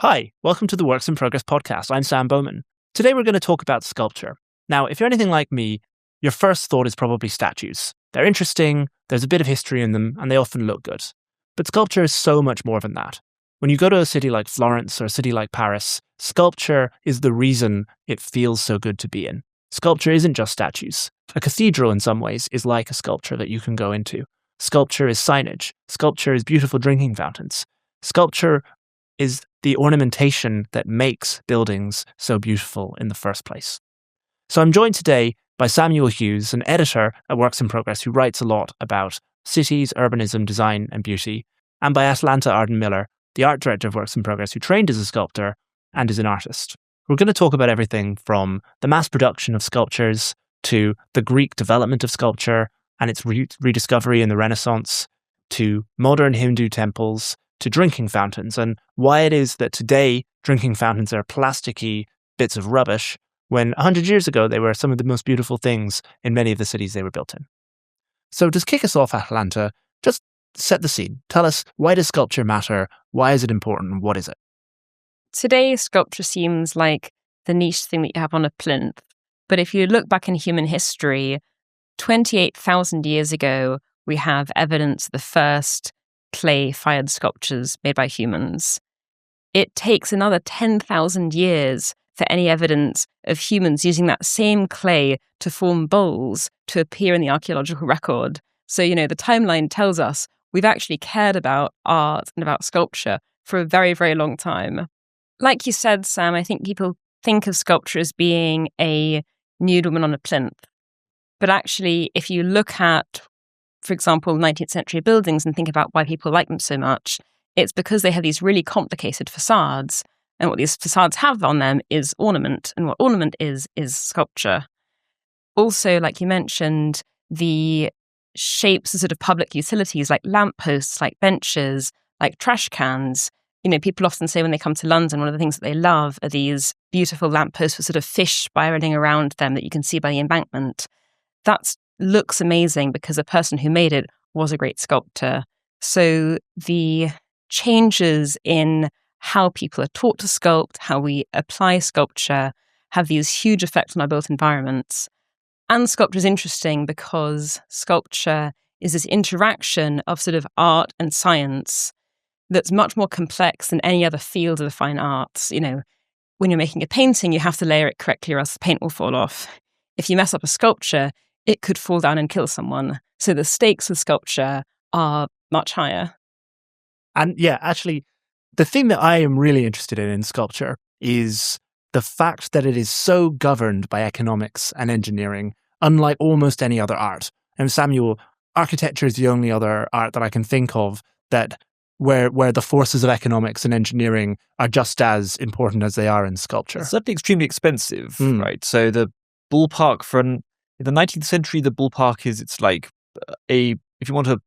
Hi, welcome to the Works in Progress podcast. I'm Sam Bowman. Today we're going to talk about sculpture. Now, if you're anything like me, your first thought is probably statues. They're interesting, there's a bit of history in them, and they often look good. But sculpture is so much more than that. When you go to a city like Florence or a city like Paris, sculpture is the reason it feels so good to be in. Sculpture isn't just statues. A cathedral, in some ways, is like a sculpture that you can go into. Sculpture is signage. Sculpture is beautiful drinking fountains. Sculpture is the ornamentation that makes buildings so beautiful in the first place. So I'm joined today by Samuel Hughes, an editor at Works in Progress who writes a lot about cities, urbanism, design, and beauty, and by Atalanta Arden-Miller, the art director of Works in Progress who trained as a sculptor and is an artist. We're going to talk about everything from the mass production of sculptures to the Greek development of sculpture and its rediscovery in the Renaissance, to modern Hindu temples, to drinking fountains, and why it is that today drinking fountains are plasticky bits of rubbish when 100 years ago they were some of the most beautiful things in many of the cities they were built in. So to kick us off, Atalanta, just set the scene. Tell us, why does sculpture matter? Why is it important? What is it? Today, sculpture seems like the niche thing that you have on a plinth. But if you look back in human history, 28,000 years ago, we have evidence of the first clay-fired sculptures made by humans. It takes another 10,000 years for any evidence of humans using that same clay to form bowls to appear in the archaeological record. So, the timeline tells us we've actually cared about art and about sculpture for a very, very long time. Like you said, Sam, I think people think of sculpture as being a nude woman on a plinth. But actually, if you look at, for example, 19th century buildings and think about why people like them so much, it's because they have these really complicated facades. And what these facades have on them is ornament. And what ornament is sculpture. Also, like you mentioned, the shapes of sort of public utilities like lampposts, like benches, like trash cans. People often say when they come to London, one of the things that they love are these beautiful lampposts with sort of fish spiraling around them that you can see by the embankment. That looks amazing because the person who made it was a great sculptor. So the changes in how people are taught to sculpt, how we apply sculpture, have these huge effects on our built environments. And sculpture is interesting because sculpture is this interaction of sort of art and science that's much more complex than any other field of the fine arts. When you're making a painting, you have to layer it correctly or else the paint will fall off. If you mess up a sculpture, it could fall down and kill someone. So the stakes with sculpture are much higher. And yeah, actually, the thing that I am really interested in sculpture is the fact that it is so governed by economics and engineering, unlike almost any other art. And Samuel, architecture is the only other art that I can think of that where the forces of economics and engineering are just as important as they are in sculpture. It's certainly extremely expensive, right? So the ballpark in the 19th century, the ballpark is it's like if you want a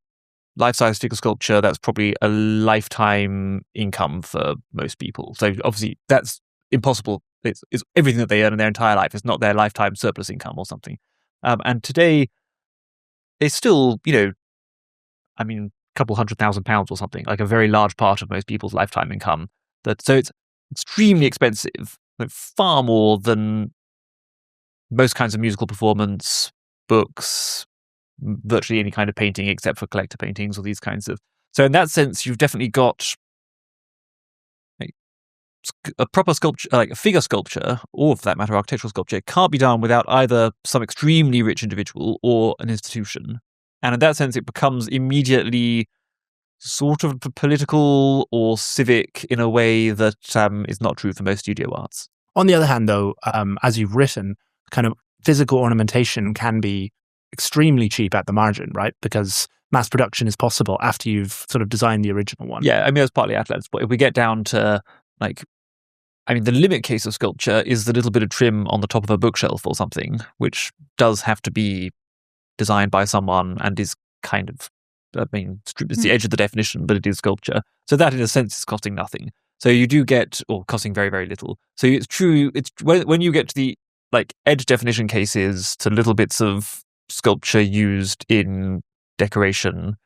life-size figure sculpture, that's probably a lifetime income for most people. So obviously that's impossible. It's everything that they earn in their entire life. It's not their lifetime surplus income or something. And today, it's still, a couple £100,000 or something, like a very large part of most people's lifetime income. So it's extremely expensive, like far more than most kinds of musical performance, books, virtually any kind of painting except for collector paintings or these kinds of. So in that sense, you've definitely got a proper sculpture, like a figure sculpture, or for that matter, architectural sculpture. It can't be done without either some extremely rich individual or an institution. And in that sense, it becomes immediately sort of political or civic in a way that is not true for most studio arts. On the other hand, though, as you've written, kind of physical ornamentation can be extremely cheap at the margin, right? Because mass production is possible after you've sort of designed the original one. Yeah, that's partly Atalanta. But if we get down to the limit case of sculpture is the little bit of trim on the top of a bookshelf or something, which does have to be designed by someone and is kind of, it's the edge of the definition, but it is sculpture. So that in a sense is costing nothing. So you do get, or costing very, very little. So it's true, it's when you get to the edge definition cases, to little bits of sculpture used in decoration,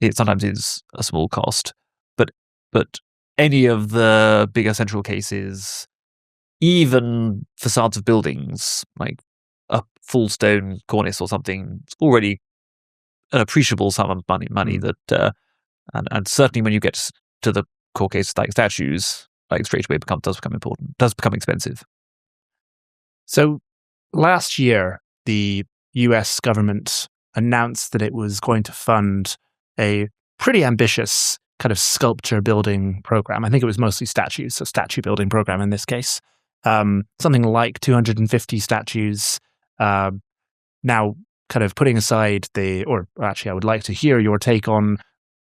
it sometimes is a small cost. But any of the bigger central cases, even facades of buildings, like a full stone cornice or something, it's already an appreciable sum of money that, and certainly when you get to the core cases like statues, like straight away does become important, does become expensive. So last year, the US government announced that it was going to fund a pretty ambitious kind of sculpture building program. I think it was mostly statues, so statue building program in this case. Something like 250 statues. Now, kind of putting aside or actually I would like to hear your take on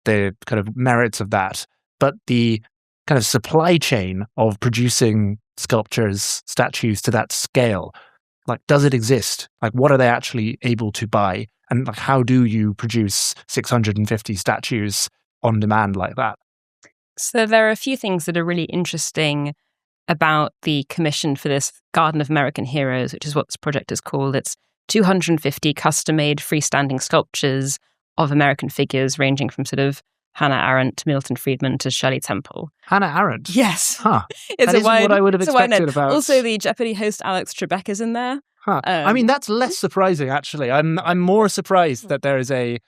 the kind of merits of that, but the kind of supply chain of producing sculptures, statues to that scale, like, does it exist? Like, what are they actually able to buy? And like, how do you produce 650 statues on demand like that? So there are a few things that are really interesting about the commission for this Garden of American Heroes, which is what this project is called. It's 250 custom-made freestanding sculptures of American figures ranging from sort of Hannah Arendt to Milton Friedman to Shirley Temple. Hannah Arendt? Yes. Huh. It's that isn't what I would have expected about... Also, the Jeopardy host Alex Trebek is in there. Huh. I mean, that's less surprising, actually. I'm more surprised that there is a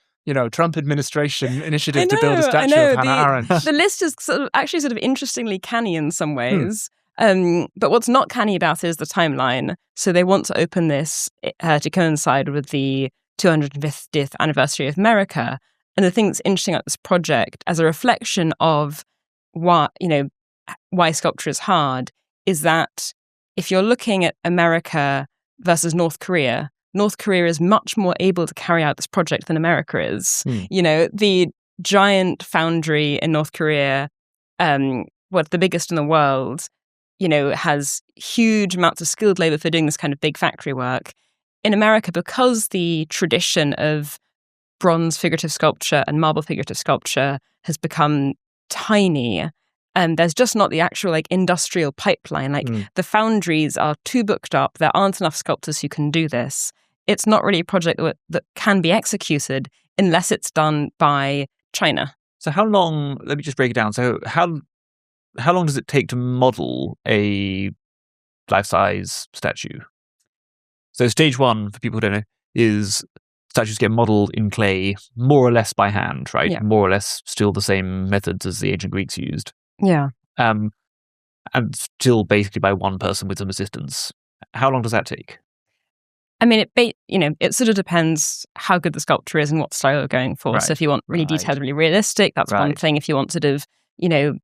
Trump administration initiative to build a statue of Hannah Arendt. The list is actually sort of interestingly canny in some ways. But what's not canny about it is the timeline. So they want to open this to coincide with the 250th anniversary of America. And the thing that's interesting about this project, as a reflection of why sculpture is hard, is that if you're looking at America versus North Korea is much more able to carry out this project than America is. The giant foundry in North Korea, the biggest in the world, has huge amounts of skilled labor for doing this kind of big factory work. In America, because the tradition of bronze figurative sculpture and marble figurative sculpture has become tiny, there's just not the actual industrial pipeline. The foundries are too booked up. There aren't enough sculptors who can do this. It's not really a project that can be executed unless it's done by China. So how long, let me just break it down. So how long does it take to model a life-size statue? So stage one, for people who don't know, is statues get modeled in clay, more or less by hand, right? Yeah. More or less still the same methods as the ancient Greeks used. Yeah. And still basically by one person with some assistance. How long does that take? I mean, it sort of depends how good the sculpture is and what style you're going for. Right. So if you want really detailed, really realistic, that's one thing. If you want sort of,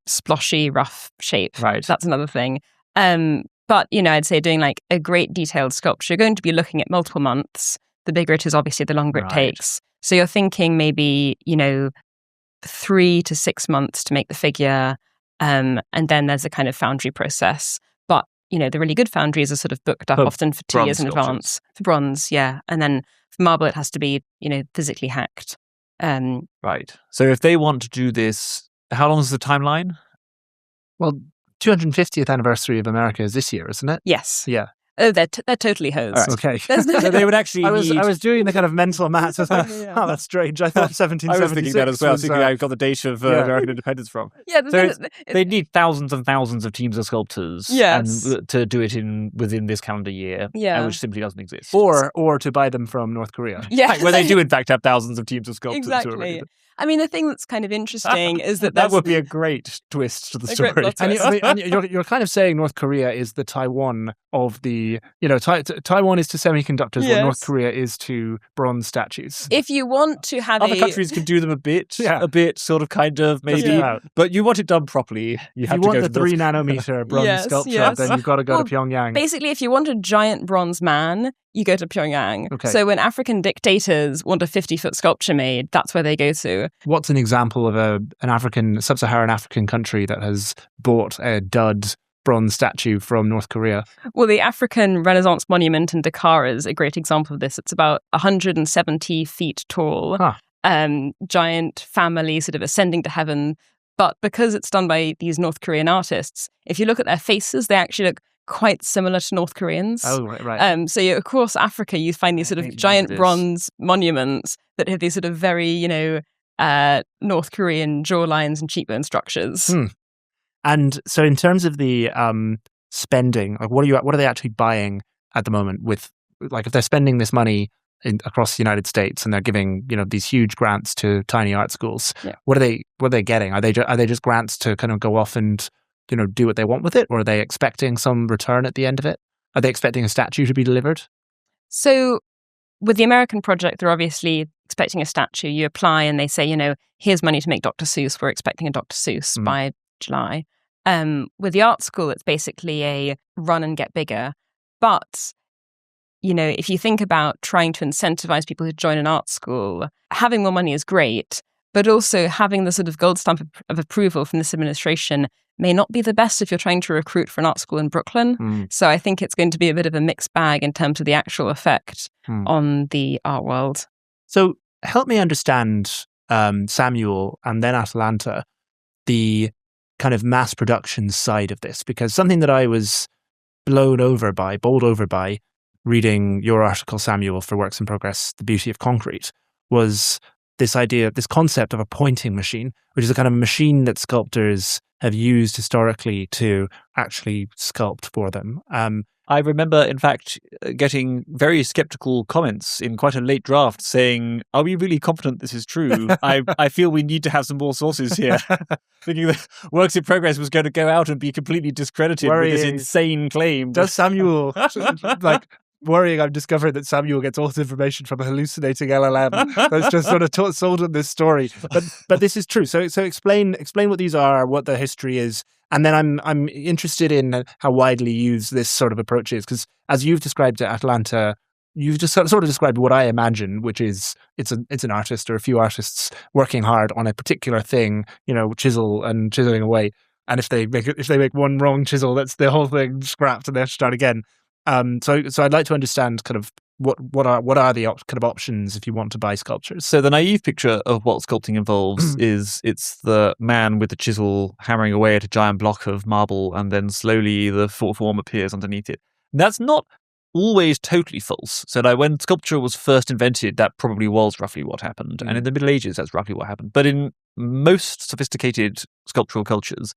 sploshy, rough shape, that's another thing. But, I'd say doing a great detailed sculpture, you're going to be looking at multiple months. The bigger it is, obviously, the longer it takes. So you're thinking maybe, 3 to 6 months to make the figure. And then there's a kind of foundry process. But, the really good foundries are sort of booked up often for 2 years in advance. For bronze, yeah. And then for marble, it has to be, physically hacked. Right. So if they want to do this, how long is the timeline? Well, 250th anniversary of America is this year, isn't it? Yes. Yeah. Oh, they're totally hosed. Right. Okay. So they would actually I was doing the kind of mental maths. I thought, oh, that's strange. I thought 1776 I was thinking that as well. Thinking I got the date of American independence from. Yeah, they need thousands and thousands of teams of sculptors and to do it within this calendar year, which simply doesn't exist. Or to buy them from North Korea. Yeah. Where they do in fact have thousands of teams of sculptors. Exactly. I mean, the thing that's kind of interesting is that that would be a great twist to the story. And you're kind of saying North Korea is the Taiwan of the, Taiwan is to semiconductors, what North Korea is to bronze statues. If you want to have other countries can do them a bit, sort of, kind of, maybe. But you want it done properly. You want the 3 nanometer bronze sculpture, then you've got to go to Pyongyang. Basically, if you want a giant bronze man, you go to Pyongyang. Okay. So when African dictators want a 50-foot sculpture made, that's where they go to. What's an example of an sub-Saharan African country that has bought a dud bronze statue from North Korea? Well, the African Renaissance Monument in Dakar is a great example of this. It's about 170 feet tall, giant family sort of ascending to heaven. But because it's done by these North Korean artists, if you look at their faces, they actually look quite similar to North Koreans. Oh, right. So across Africa, you find these sort of giant bronze monuments that have these sort of very, North Korean jawlines and cheekbone structures. And so in terms of the spending, like what are they actually buying at the moment with, like, if they're spending this money across the United States and they're giving, these huge grants to tiny art schools, what are they getting? Are they just grants to kind of go off and, do what they want with it? Or are they expecting some return at the end of it? Are they expecting a statue to be delivered? So with the American project, they're obviously expecting a statue. You apply and they say, here's money to make Dr. Seuss. We're expecting a Dr. Seuss by July. With the art school, it's basically a run and get bigger. But, if you think about trying to incentivize people to join an art school, having more money is great, but also having the sort of gold stamp of approval from this administration may not be the best if you're trying to recruit for an art school in Brooklyn. So I think it's going to be a bit of a mixed bag in terms of the actual effect on the art world. So help me understand, Samuel and then Atalanta, the kind of mass production side of this, because something that I was bowled over by reading your article, Samuel, for Works in Progress, The Beauty of Concrete, was this concept of a pointing machine, which is a kind of machine that sculptors have used historically to actually sculpt for them. I remember, in fact, getting very skeptical comments in quite a late draft saying, are we really confident this is true? I feel we need to have some more sources here. Thinking that Works in Progress was going to go out and be completely discredited with this insane claim. Does Samuel, worrying, I've discovered that Samuel gets all his information from a hallucinating LLM that's just sort of sold him this story. But this is true. So explain what these are, what the history is, and then I'm interested in how widely used this sort of approach is, because as you've described it, Atalanta, you've just sort of described what I imagine, which is it's an artist or a few artists working hard on a particular thing, chiseling away. And if they make one wrong chisel, that's the whole thing scrapped and they have to start again. So I'd like to understand kind of what are the kind of options if you want to buy sculptures. So the naive picture of what sculpting involves is it's the man with the chisel hammering away at a giant block of marble, and then slowly the form appears underneath it. That's not always totally false. So that when sculpture was first invented, that probably was roughly what happened, and in the Middle Ages, that's roughly what happened. But in most sophisticated sculptural cultures,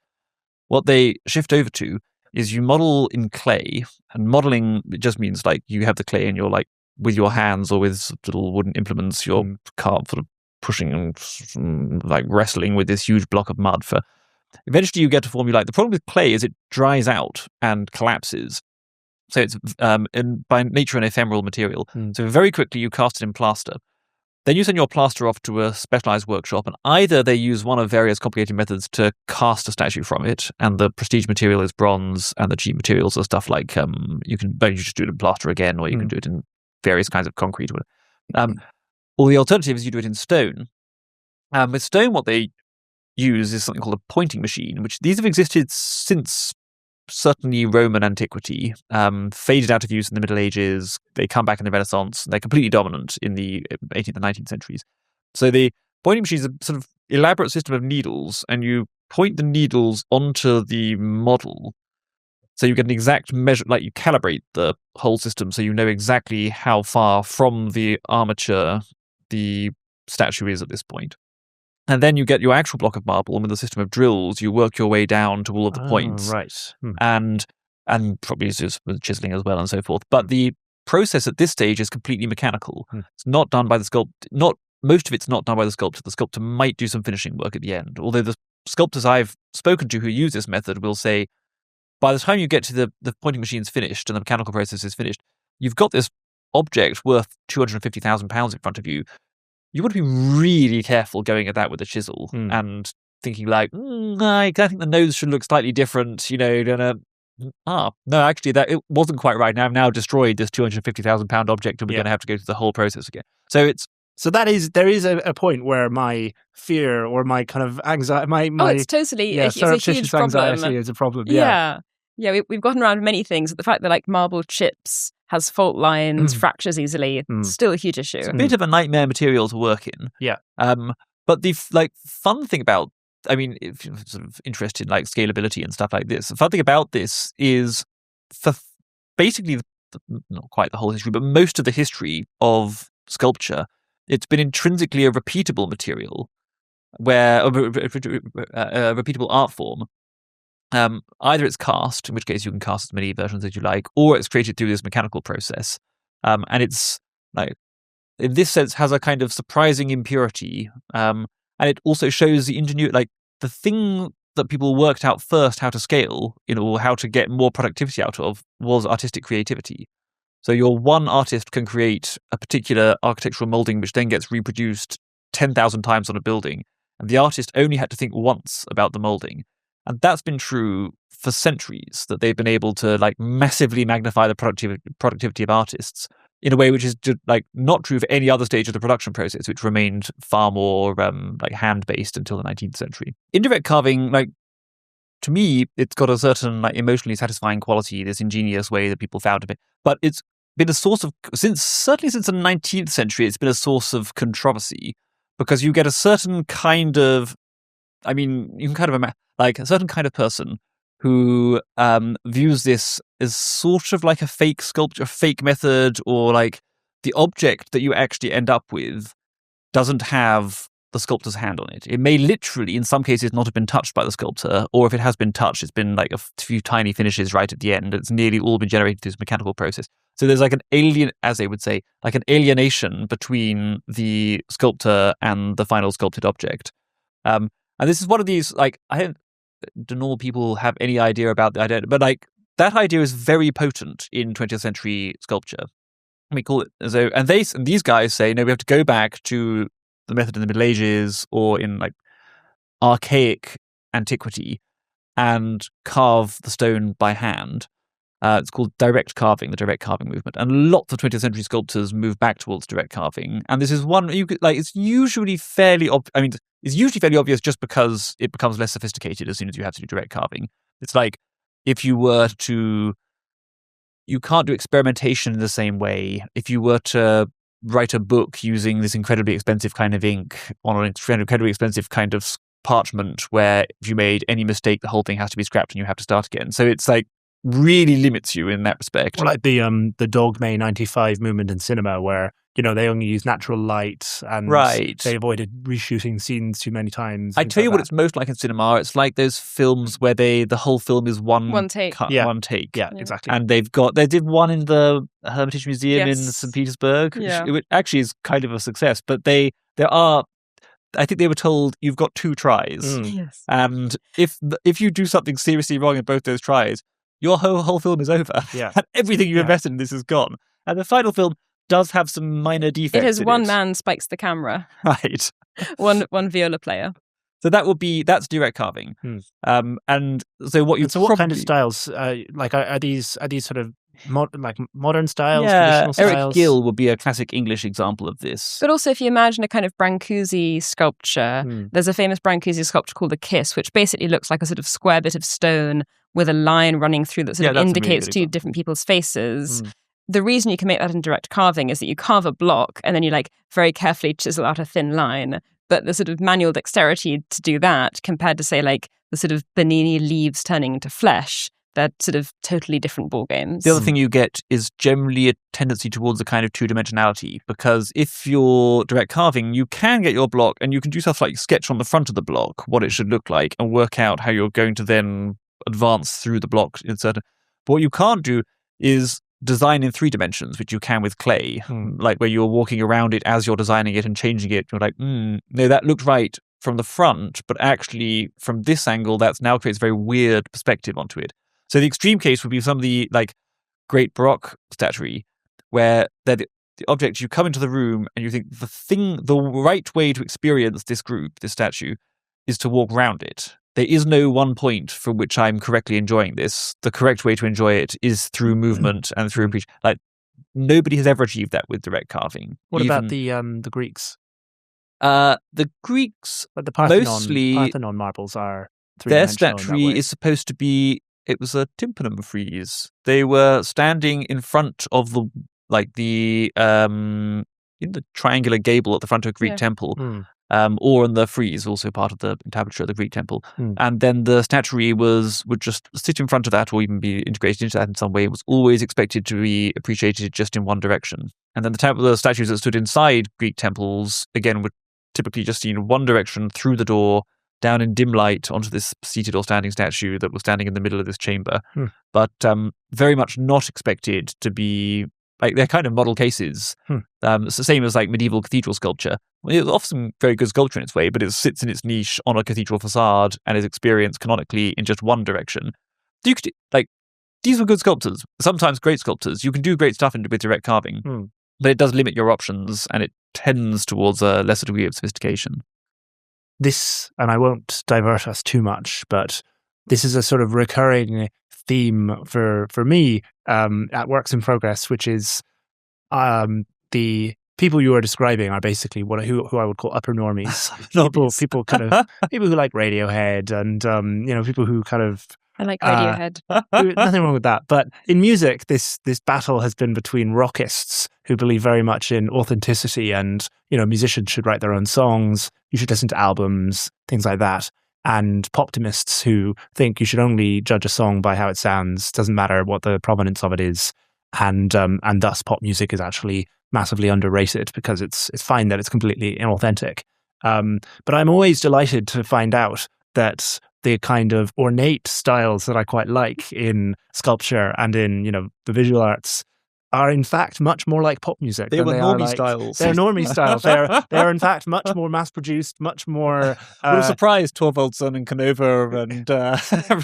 what they shift over to is you model in clay, and modeling, it just means like you have the clay and you're like with your hands or with little wooden implements, you're sort of pushing and like wrestling with this huge block of mud for. Eventually you get to form you like. The problem with clay is it dries out and collapses. So it's by nature an ephemeral material. So very quickly you cast it in plaster. Then you send your plaster off to a specialized workshop, and either they use one of various complicated methods to cast a statue from it, and the prestige material is bronze, and the cheap materials are stuff like you just do it in plaster again, or you can do it in various kinds of concrete. Or the alternative is you do it in stone. With stone, what they use is something called a pointing machine, which these have existed since certainly Roman antiquity, faded out of use in the Middle Ages. They come back in the Renaissance. They're completely dominant in the 18th and 19th centuries. So the pointing machine is a sort of elaborate system of needles, and you point the needles onto the model. So you get an exact measure, like you calibrate the whole system so you know exactly how far from the armature the statue is at this point. And then you get your actual block of marble, and with a system of drills, you work your way down to all of the points. Right. And probably just with chiseling as well and so forth. But the process at this stage is completely mechanical. It's not done by the sculptor. Most of it's not done by the sculptor. The sculptor might do some finishing work at the end. Although the sculptors I've spoken to who use this method will say, by the time you get to the pointing machine's finished and the mechanical process is finished, you've got this object worth £250,000 in front of you. You want to be really careful going at that with a chisel and thinking like, I think the nose should look slightly different. No, actually, that it wasn't quite right. Now I've now destroyed this £250,000 object, and we're going to have to go through the whole process again. So there is a point where my fear or my kind of anxiety, it's totally it's a huge problem. Anxiety is a problem. Yeah, we've gotten around many things. The fact that like marble chips has fault lines, fractures easily, still a huge issue. It's a bit of a nightmare material to work in. Yeah. But the fun thing about, if you're sort of interested in like scalability and stuff like this, the fun thing about this is for basically not quite the whole history, but most of the history of sculpture, it's been intrinsically a repeatable material, where a repeatable art form, either it's cast, in which case you can cast as many versions as you like, or it's created through this mechanical process. And it's like, in this sense, has a kind of surprising impurity. And it also shows the ingenuity, like the thing that people worked out first how to scale, or how to get more productivity out of, was artistic creativity. So your one artist can create a particular architectural molding, which then gets reproduced 10,000 times on a building. And the artist only had to think once about the molding. And that's been true for centuries, that they've been able to like massively magnify the productivity of artists in a way which is like not true for any other stage of the production process, which remained far more like hand-based until the 19th century. Indirect carving, like, to me, it's got a certain like emotionally satisfying quality, this ingenious way that people found of it. But it's been a source of, certainly since the 19th century, it's been a source of controversy, because you get a certain kind of, I mean, you can kind of imagine, like a certain kind of person who views this as sort of like a fake sculpture, a fake method, or like the object that you actually end up with doesn't have the sculptor's hand on it. It may literally, in some cases, not have been touched by the sculptor, or if it has been touched, it's been like a few tiny finishes right at the end. It's nearly all been generated through this mechanical process. So there's like an alien, as they would say, like an alienation between the sculptor and the final sculpted object. And this is one of these, like, I don't know people have any idea about the idea, but like that idea is very potent in 20th century sculpture. We call it so, and these guys say, no, we have to go back to the method in the Middle Ages or in like archaic antiquity and carve the stone by hand. It's called direct carving, the direct carving movement, and lots of 20th century sculptors move back towards direct carving. And this is one you could like. It's usually fairly it's usually fairly obvious just because it becomes less sophisticated as soon as you have to do direct carving. It's like if you were to, you can't do experimentation in the same way. If you were to write a book using this incredibly expensive kind of ink on an incredibly expensive kind of parchment, where if you made any mistake, the whole thing has to be scrapped and you have to start again. So it's like really limits you in that respect. Well, like the Dogme 95 movement in cinema, where they only use natural light and they avoided reshooting scenes too many times. I tell you what it's most like in cinema. It's like those films where the whole film is one take. One take. Yeah, exactly. And they did one in the Hermitage Museum in St. Petersburg, which actually is kind of a success. But I think they were told you've got 2 tries. Yes. And if you do something seriously wrong in both those tries, your whole film is over. Yeah. And everything you invested in this is gone. And the final film does have some minor defects. It has one man spikes the camera. Right. one viola player. So that's direct carving. And so what kind of styles are these sort of modern styles, yeah, traditional styles? Eric Gill would be a classic English example of this. But also, if you imagine a kind of Brancusi sculpture, there's a famous Brancusi sculpture called the Kiss, which basically looks like a sort of square bit of stone with a line running through that sort of indicates 2 different people's faces. The reason you can make that in direct carving is that you carve a block and then you very carefully chisel out a thin line. But the sort of manual dexterity to do that compared to, say, the sort of Bernini leaves turning into flesh, they're sort of totally different ball games. The other thing you get is generally a tendency towards a kind of 2-dimensionality, because if you're direct carving, you can get your block and you can do stuff like sketch on the front of the block what it should look like and work out how you're going to then advance through the block. But what you can't do is design in 3 dimensions, which you can with clay, like where you're walking around it as you're designing it and changing it. You're like, no, that looked right from the front, but actually from this angle, that's now creates a very weird perspective onto it. So the extreme case would be some of the great Baroque statuary, where the object, you come into the room and you think the right way to experience this statue, is to walk around it. There is no one point from which I'm correctly enjoying this. The correct way to enjoy it is through movement and through appreciation. Nobody has ever achieved that with direct carving. What about the Greeks? The Greeks, the Parthenon marbles are 3-dimensional. Their statuary is supposed to be. It was a tympanum frieze. They were standing in front of in the triangular gable at the front of a Greek temple. Or in the frieze, also part of the entablature of the Greek temple. And then the statuary would just sit in front of that or even be integrated into that in some way. It was always expected to be appreciated just in one direction. And then the statues that stood inside Greek temples, again, were typically just seen in one direction through the door, down in dim light onto this seated or standing statue that was standing in the middle of this chamber. But very much not expected to be, like, they're kind of model cases. It's the same as like medieval cathedral sculpture. It's often very good sculpture in its way, but it sits in its niche on a cathedral facade and is experienced canonically in just one direction. You could, like, these were good sculptors, sometimes great sculptors. You can do great stuff with direct carving, but it does limit your options and it tends towards a lesser degree of sophistication. This, and I won't divert us too much, but this is a sort of recurring theme for me at Works in Progress, which is the people you are describing are basically who I would call upper normies. people kind of people who like Radiohead and people who kind of. I like Radiohead. Nothing wrong with that. But in music, this battle has been between rockists who believe very much in authenticity and, musicians should write their own songs, you should listen to albums, things like that. And poptimists who think you should only judge a song by how it sounds, doesn't matter what the provenance of it is. And thus pop music is actually massively underrated because it's fine that it's completely inauthentic. But I'm always delighted to find out that the kind of ornate styles that I quite like in sculpture and in, the visual arts are in fact much more like pop music. They were normie styles. They're normie styles. They're in fact much more mass-produced, much more... We're surprised Thorvaldsen and Canova and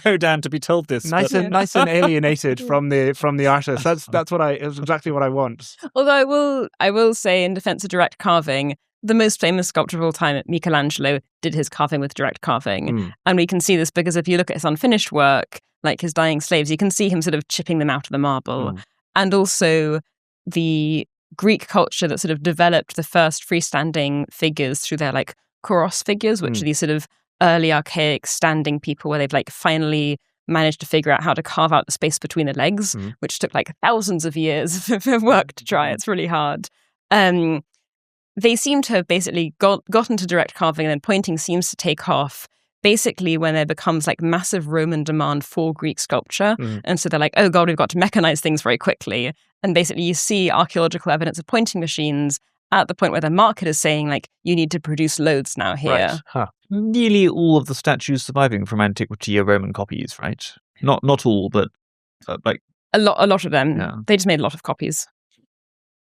Rodin to be told this. Nice and alienated from the artist. It's exactly what I want. Although I will say, in defense of direct carving, the most famous sculptor of all time, Michelangelo, did his carving with direct carving. And we can see this because if you look at his unfinished work, like his dying slaves, you can see him sort of chipping them out of the marble. And also the Greek culture that sort of developed the first freestanding figures through their like kouros figures, which are these sort of early archaic standing people where they've like finally managed to figure out how to carve out the space between the legs, which took like thousands of years of work to try. It's really hard. They seem to have basically gotten to direct carving, and then pointing seems to take off basically when there becomes like massive Roman demand for Greek sculpture. And so they're like, oh God, we've got to mechanize things very quickly. And basically you see archaeological evidence of pointing machines at the point where the market is saying like, you need to produce loads now here. Right. Huh. Nearly all of the statues surviving from antiquity are Roman copies, right? Not all, but like... A lot of them. Yeah. They just made a lot of copies.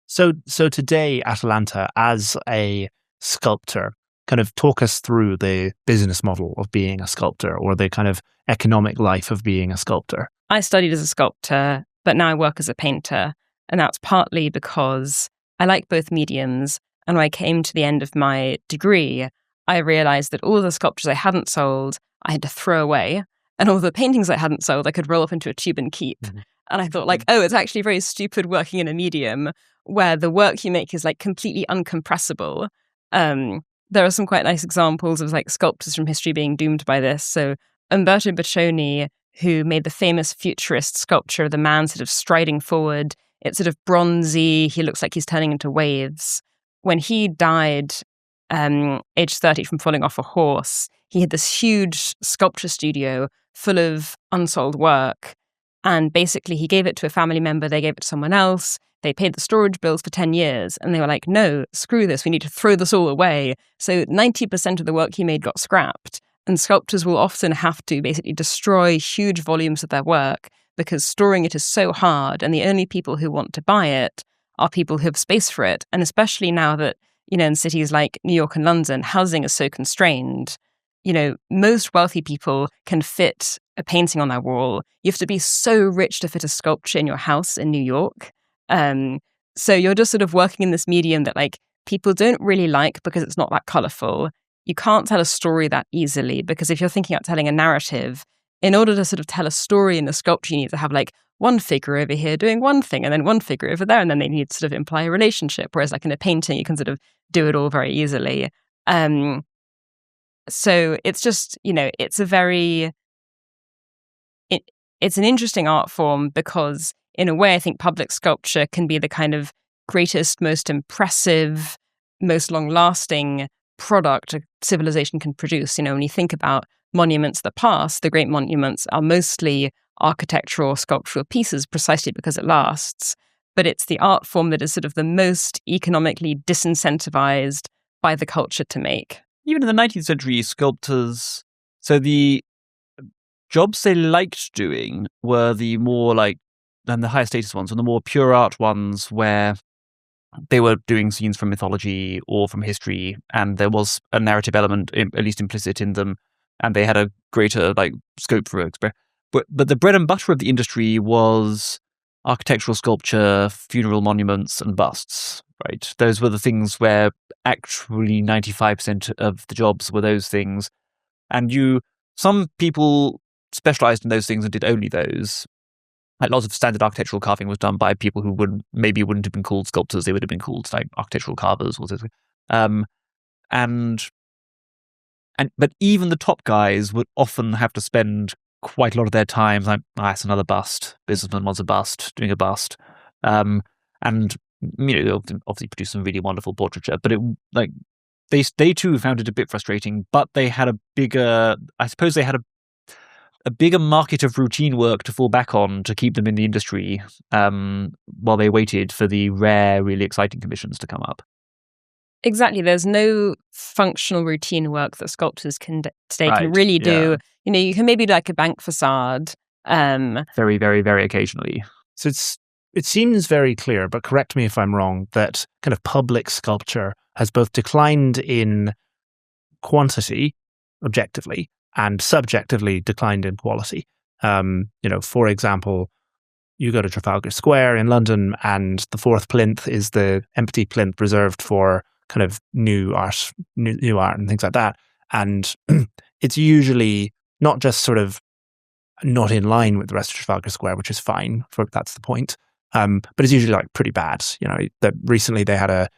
So today, Atalanta, as a sculptor, kind of talk us through the business model of being a sculptor or the kind of economic life of being a sculptor. I studied as a sculptor, but now I work as a painter. And that's partly because I like both mediums. And when I came to the end of my degree, I realized that all the sculptures I hadn't sold, I had to throw away. And all the paintings I hadn't sold, I could roll up into a tube and keep. And I thought like, oh, it's actually very stupid working in a medium where the work you make is like completely uncompressible. There are some quite nice examples of like sculptors from history being doomed by this. So Umberto Boccioni, who made the famous futurist sculpture of the man sort of striding forward, it's sort of bronzy, he looks like he's turning into waves. When he died, age 30 from falling off a horse, he had this huge sculpture studio full of unsold work. And basically he gave it to a family member, they gave it to someone else. They paid the storage bills for 10 years and they were like, no, screw this, we need to throw this all away. So 90% of the work he made got scrapped. And sculptors will often have to basically destroy huge volumes of their work because storing it is so hard. And the only people who want to buy it are people who have space for it. And especially now that, in cities like New York and London, housing is so constrained, most wealthy people can fit a painting on their wall. You have to be so rich to fit a sculpture in your house in New York. So you're just sort of working in this medium that like people don't really like because it's not that colorful. You can't tell a story that easily because if you're thinking about telling a narrative, in order to sort of tell a story in a sculpture, you need to have like one figure over here doing one thing and then one figure over there, and then they need to sort of imply a relationship. Whereas like in a painting, you can sort of do it all very easily. So it's just, it's it's an interesting art form because in a way, I think public sculpture can be the kind of greatest, most impressive, most long-lasting product a civilization can produce. When you think about monuments of the past, the great monuments are mostly architectural, sculptural pieces precisely because it lasts. But it's the art form that is sort of the most economically disincentivized by the culture to make. Even in the 19th century, sculptors So the jobs they liked doing were the more and the higher status ones, and the more pure art ones where they were doing scenes from mythology or from history, and there was a narrative element, at least implicit in them, and they had a greater scope for express. But the bread and butter of the industry was architectural sculpture, funeral monuments, and busts. Right, those were the things where actually 95% of the jobs were those things, and some people specialized in those things and did only those. Like lots of standard architectural carving was done by people who wouldn't have been called sculptors; they would have been called architectural carvers, or something. But even the top guys would often have to spend quite a lot of their time it's another bust. Businessman wants a bust, doing a bust, and they obviously produce some really wonderful portraiture. But they too found it a bit frustrating. But they had a bigger market of routine work to fall back on to keep them in the industry while they waited for the rare, really exciting commissions to come up. Exactly. There's no functional routine work that sculptors can really do. Yeah. You can maybe do a bank facade. Very, very, very occasionally. So it seems very clear, but correct me if I'm wrong, that kind of public sculpture has both declined in quantity, objectively, and subjectively declined in quality. For example, you go to Trafalgar Square in London, and the fourth plinth is the empty plinth reserved for kind of new art and things like that. And it's usually not just sort of not in line with the rest of Trafalgar Square, which is fine, that's the point. But it's usually pretty bad. Recently they had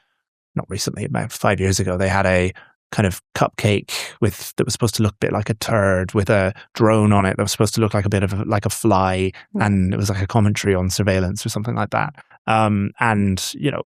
about 5 years ago, they had a kind of cupcake that was supposed to look a bit like a turd with a drone on it that was supposed to look like a bit of like a fly, and it was like a commentary on surveillance or something like that.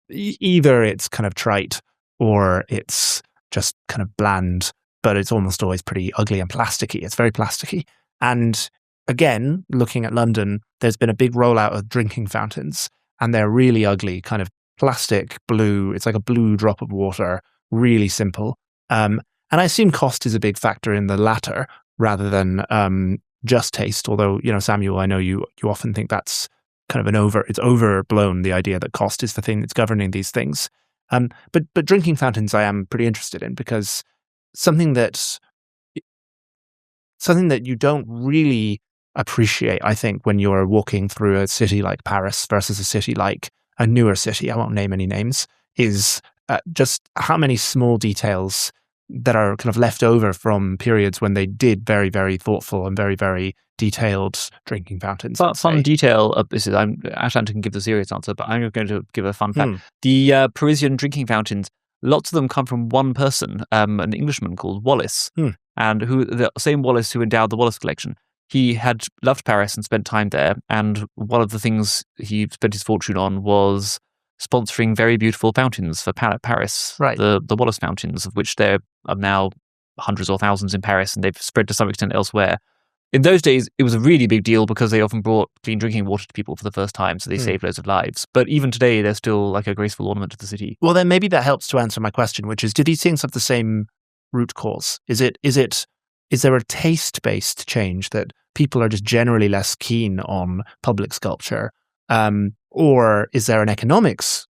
Either it's kind of trite or it's just kind of bland, but it's almost always pretty ugly and plasticky. It's very plasticky. And again, looking at London, there's been a big rollout of drinking fountains, and they're really ugly, kind of plastic blue. It's like a blue drop of water, really simple. And I assume cost is a big factor in the latter rather than just taste. Although, Samuel, I know you often think that's kind of it's overblown, the idea that cost is the thing that's governing these things. But drinking fountains I am pretty interested in, because something that you don't really appreciate, I think, when you're walking through a city like Paris versus a city like a newer city, I won't name any names, is just how many small details that are kind of left over from periods when they did very, very thoughtful and very, very detailed drinking fountains. Fun detail. Atalanta can give the serious answer, but I'm going to give a fun fact. The Parisian drinking fountains, lots of them come from one person, an Englishman called Wallace, and the same Wallace who endowed the Wallace collection. He had loved Paris and spent time there, and one of the things he spent his fortune on was sponsoring very beautiful fountains for Paris, right? The Wallace fountains, of which there are now hundreds or thousands in Paris, and they've spread to some extent elsewhere. In those days, it was a really big deal because they often brought clean drinking water to people for the first time, so they saved loads of lives. But even today, they're still like a graceful ornament to the city. Well, then maybe that helps to answer my question, which is, do these things have the same root cause? Is there a taste-based change that people are just generally less keen on public sculpture? Or is there an economics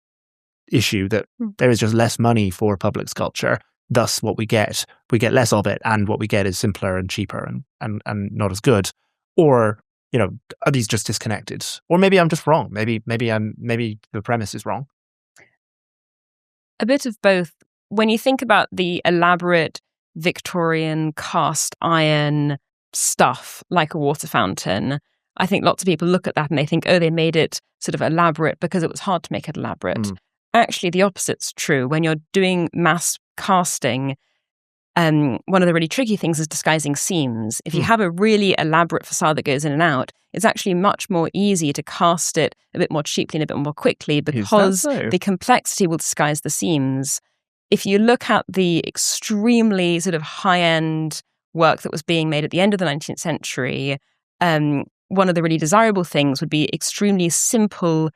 issue that there is just less money for public sculpture? Thus, what we get less of it, and what we get is simpler and cheaper and not as good. Or, are these just disconnected? Or maybe I'm just wrong. Maybe the premise is wrong. A bit of both. When you think about the elaborate Victorian cast iron stuff like a water fountain, I think lots of people look at that and they think, oh, they made it sort of elaborate because it was hard to make it elaborate. Actually, the opposite's true. When you're doing mass casting, one of the really tricky things is disguising seams. If you have a really elaborate facade that goes in and out, it's actually much more easy to cast it a bit more cheaply and a bit more quickly because the complexity will disguise the seams. If you look at the extremely sort of high-end work that was being made at the end of the 19th century, one of the really desirable things would be extremely simple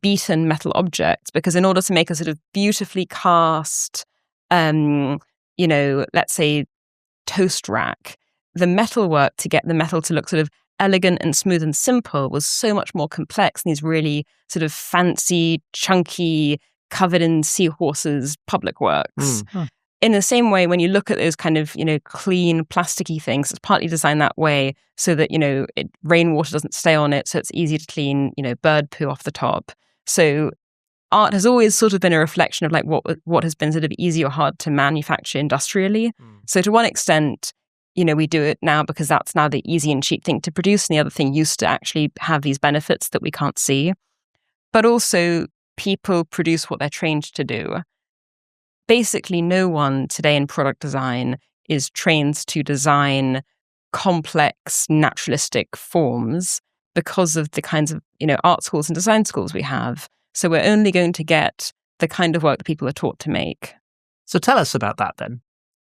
beaten metal objects, because in order to make a sort of beautifully cast, let's say toast rack, the metal work to get the metal to look sort of elegant and smooth and simple was so much more complex than these really sort of fancy, chunky, covered in seahorses public works. In the same way, when you look at those kind of, clean, plasticky things, it's partly designed that way so that, rainwater doesn't stay on it, so it's easy to clean, bird poo off the top. So art has always sort of been a reflection of like what has been sort of easy or hard to manufacture industrially. So to one extent, we do it now because that's now the easy and cheap thing to produce, and the other thing used to actually have these benefits that we can't see. But also, people produce what they're trained to do. Basically, no one today in product design is trained to design complex, naturalistic forms because of the kinds of, art schools and design schools we have. So we're only going to get the kind of work that people are taught to make. So tell us about that then.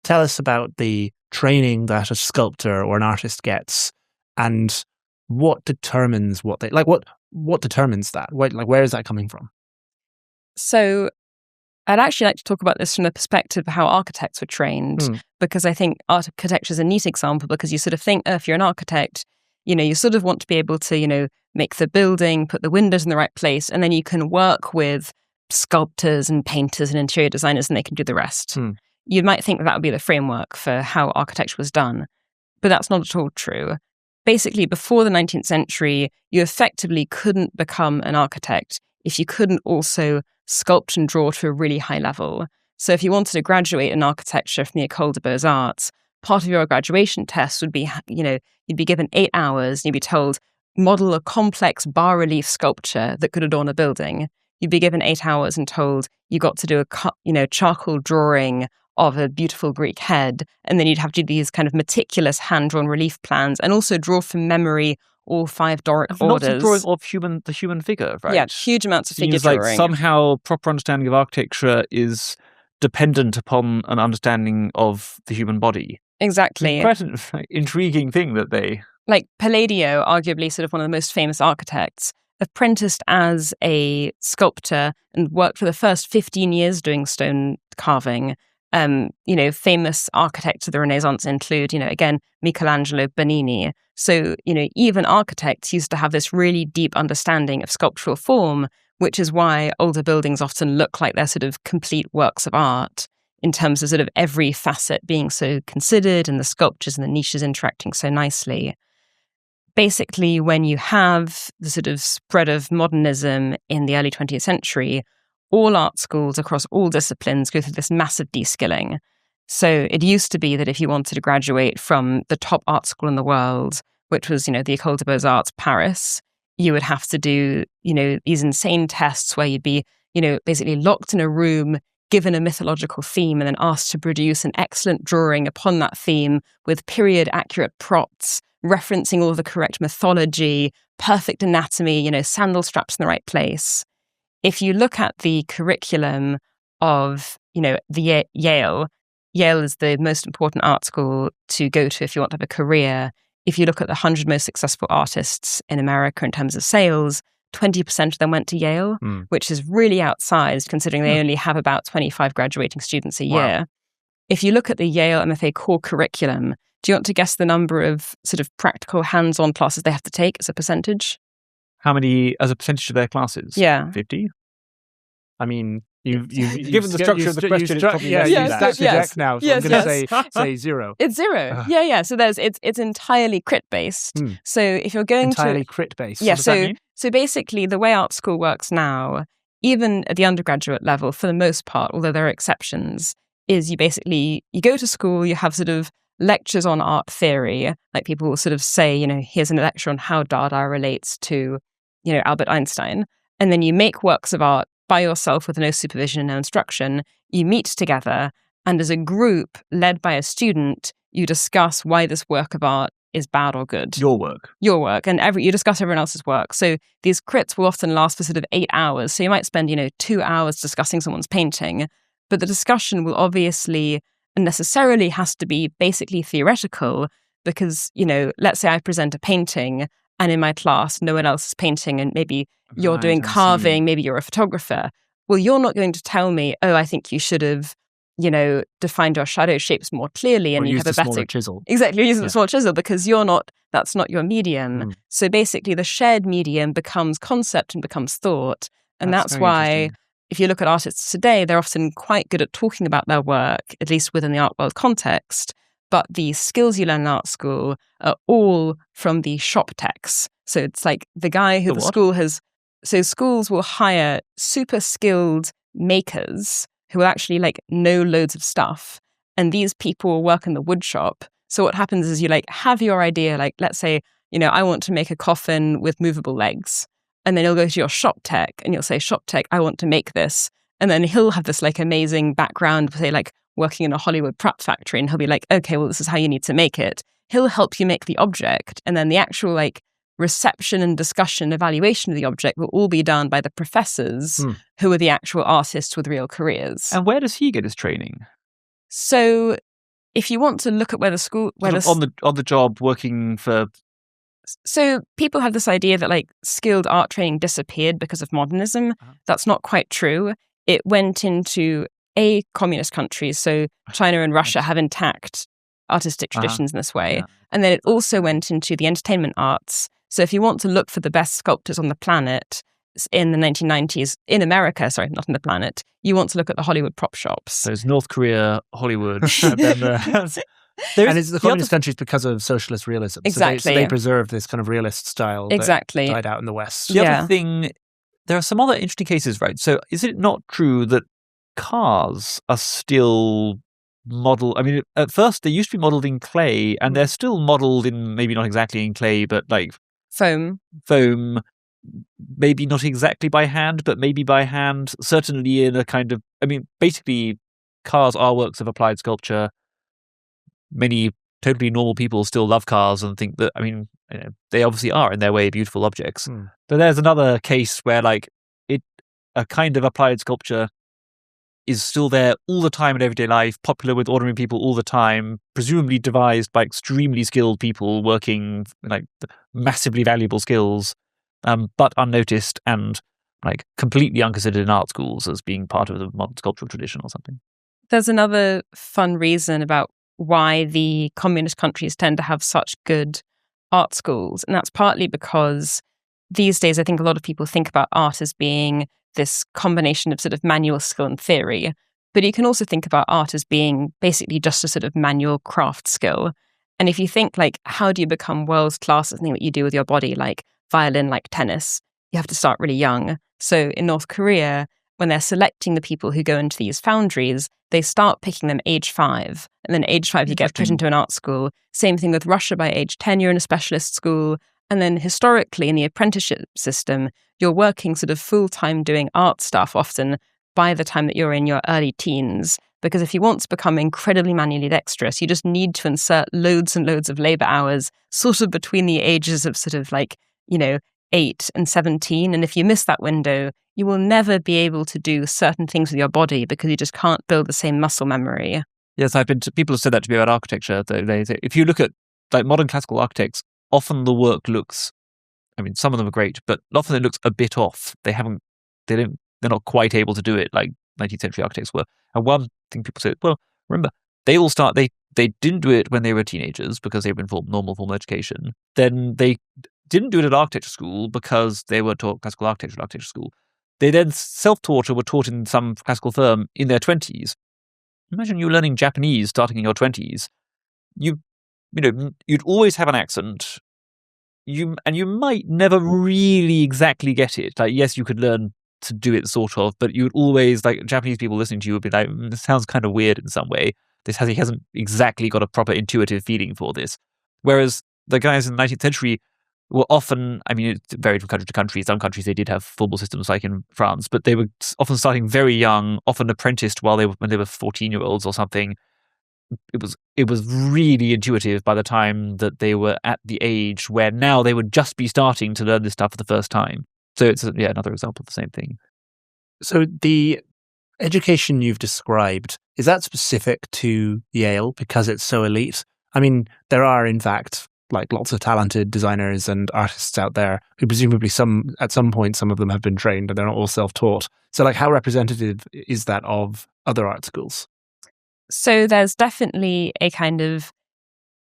Tell us about the training that a sculptor or an artist gets, and what determines what they like. What determines that? Where is that coming from? So I'd actually like to talk about this from the perspective of how architects were trained, because I think architecture is a neat example, because you sort of think, if you're an architect, you sort of want to be able to, make the building, put the windows in the right place, and then you can work with sculptors and painters and interior designers, and they can do the rest. You might think that would be the framework for how architecture was done, but that's not at all true. Basically, before the 19th century, you effectively couldn't become an architect if you couldn't also sculpt and draw to a really high level. So if you wanted to graduate in architecture from the École des Beaux-Arts, part of your graduation test would be, you'd be given 8 hours and you'd be told, model a complex bas-relief sculpture that could adorn a building. You'd be given 8 hours and told you got to do a charcoal drawing of a beautiful Greek head, and then you'd have to do these kind of meticulous hand-drawn relief plans and also draw from memory all 5 Doric orders. Lots of drawing of the human figure, right? Yeah, huge amounts of figure drawing. Like somehow proper understanding of architecture is dependent upon an understanding of the human body. Exactly. It's quite an intriguing thing that they... Like Palladio, arguably sort of one of the most famous architects, apprenticed as a sculptor and worked for the first 15 years doing stone carving. Famous architects of the Renaissance include, again, Michelangelo, Bernini. So, even architects used to have this really deep understanding of sculptural form, which is why older buildings often look like they're sort of complete works of art in terms of sort of every facet being so considered and the sculptures and the niches interacting so nicely. Basically, when you have the sort of spread of modernism in the early 20th century, all art schools across all disciplines go through this massive de-skilling. So it used to be that if you wanted to graduate from the top art school in the world, which was, the École des Beaux-Arts Paris, you would have to do, these insane tests where you'd be, basically locked in a room, given a mythological theme, and then asked to produce an excellent drawing upon that theme with period-accurate props, referencing all the correct mythology, perfect anatomy, sandal straps in the right place. If you look at the curriculum of, the Yale is the most important art school to go to if you want to have a career. If you look at the 100 most successful artists in America in terms of sales, 20% of them went to Yale, which is really outsized considering they only have about 25 graduating students a year. If you look at the Yale MFA core curriculum, do you want to guess the number of sort of practical hands-on classes they have to take as a percentage? How many as a percentage of their classes? Yeah. 50? I mean, you've given the structure of the question, it's probably less than that. Stacked the deck now, so I'm going to say 0. It's 0. Yeah. So it's entirely crit-based. So if you're going entirely crit-based. Yeah, what does that mean? So basically the way art school works now, even at the undergraduate level, for the most part, although there are exceptions, is you go to school, you have sort of lectures on art theory, like people will sort of say, here's a lecture on how Dada relates to, Albert Einstein. And then you make works of art by yourself with no supervision and no instruction. You meet together, and as a group led by a student, you discuss why this work of art is bad or good. Your work. And you discuss everyone else's work. So these crits will often last for sort of 8 hours. So you might spend, 2 hours discussing someone's painting, but the discussion will obviously and necessarily has to be basically theoretical because, let's say I present a painting and in my class, no one else is painting and maybe you're doing carving, maybe you're a photographer. Well, you're not going to tell me, oh, I think you should have, defined your shadow shapes more clearly, and you have a better chisel. Exactly, you're using a smaller chisel because that's not your medium. So basically, the shared medium becomes concept and becomes thought, and that's why if you look at artists today, they're often quite good at talking about their work, at least within the art world context. But the skills you learn in art school are all from the shop techs. So it's like the guy who the school has. So schools will hire super skilled makers who will actually know loads of stuff. And these people will work in the wood shop. So what happens is you have your idea, let's say, I want to make a coffin with movable legs. And then you'll go to your shop tech and you'll say, shop tech, I want to make this. And then he'll have this amazing background, say working in a Hollywood prop factory. And he'll be like, okay, well, this is how you need to make it. He'll help you make the object. And then the actual reception and discussion, evaluation of the object will all be done by the professors who are the actual artists with real careers. And where does he get his training? So if you want to look at where the school... on the job working for... So people have this idea that skilled art training disappeared because of modernism. That's not quite true. It went into communist countries. So China and Russia have intact artistic traditions in this way. And then it also went into the entertainment arts. So if you want to look for the best sculptors on the planet in the 1990s, in America, sorry, not on the planet, you want to look at the Hollywood prop shops. So it's North Korea, Hollywood. And it's the communist countries because of socialist realism. Exactly. So they preserved this kind of realist style that died out in the West. The other thing, there are some other interesting cases, right? So is it not true that cars are still modeled? I mean, at first they used to be modeled in clay, and they're still modeled in, maybe not exactly in clay, but foam, maybe not exactly by hand, but maybe by hand, certainly in a kind of, basically cars are works of applied sculpture. Many totally normal people still love cars and think that, they obviously are in their way beautiful objects. But there's another case where a kind of applied sculpture is still there all the time in everyday life, popular with ordinary people all the time, presumably devised by extremely skilled people working massively valuable skills, but unnoticed and completely unconsidered in art schools as being part of the modern sculptural tradition or something. There's another fun reason about why the communist countries tend to have such good art schools, and that's partly because these days I think a lot of people think about art as being this combination of sort of manual skill and theory, but you can also think about art as being basically just a sort of manual craft skill. And if you think how do you become world class at something that you do with your body, like violin, like tennis, you have to start really young. So in North Korea, when they're selecting the people who go into these foundries, they start picking them age 5. And then age 5, you get put into an art school. Same thing with Russia. By age 10, you're in a specialist school. And then historically, in the apprenticeship system, you're working sort of full-time doing art stuff often by the time that you're in your early teens. Because if you want to become incredibly manually dexterous, you just need to insert loads and loads of labor hours sort of between the ages of sort of 8 and 17. And if you miss that window, you will never be able to do certain things with your body because you just can't build the same muscle memory. Yes, people have said that to me about architecture. If you look at modern classical architects, often the work looks, some of them are great, but often it looks a bit off. They're not quite able to do it like 19th century architects were. And one thing people say, well, remember, they didn't do it when they were teenagers because they were in normal formal education. Then they didn't do it at architecture school because they were taught classical architecture at architecture school. They then self-taught or were taught in some classical firm in their 20s. Imagine you learning Japanese starting in your 20s. You'd always have an accent. You might never really exactly get it. Yes, you could learn to do it sort of, but you would always, Japanese people listening to you would be like, this sounds kind of weird in some way. He hasn't exactly got a proper intuitive feeling for this. Whereas the guys in the 19th century were often, it varied from country to country. Some countries they did have formal systems like in France, but they were often starting very young, often apprenticed when they were 14-year-olds or something. It was really intuitive by the time that they were at the age where now they would just be starting to learn this stuff for the first time. So it's another example of the same thing. So the education you've described, is that specific to Yale because it's so elite? There are in fact lots of talented designers and artists out there who presumably at some point some of them have been trained and they're not all self-taught. So how representative is that of other art schools? So there's definitely a kind of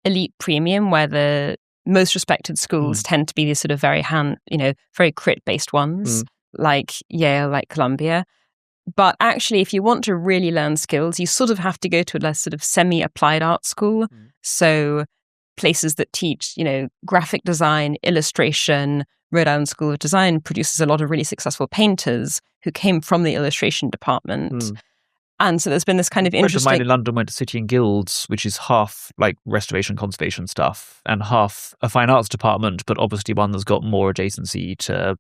elite premium where the most respected schools tend to be these sort of very very crit-based ones, like Yale, like Columbia. But actually, if you want to really learn skills, you sort of have to go to a less sort of semi-applied art school. So places that teach, graphic design, illustration. Rhode Island School of Design produces a lot of really successful painters who came from the illustration department. And so there's been this kind of interesting... A friend of mine in London went to City and Guilds, which is half like restoration, conservation stuff, and half a fine arts department, but obviously one that's got more adjacency to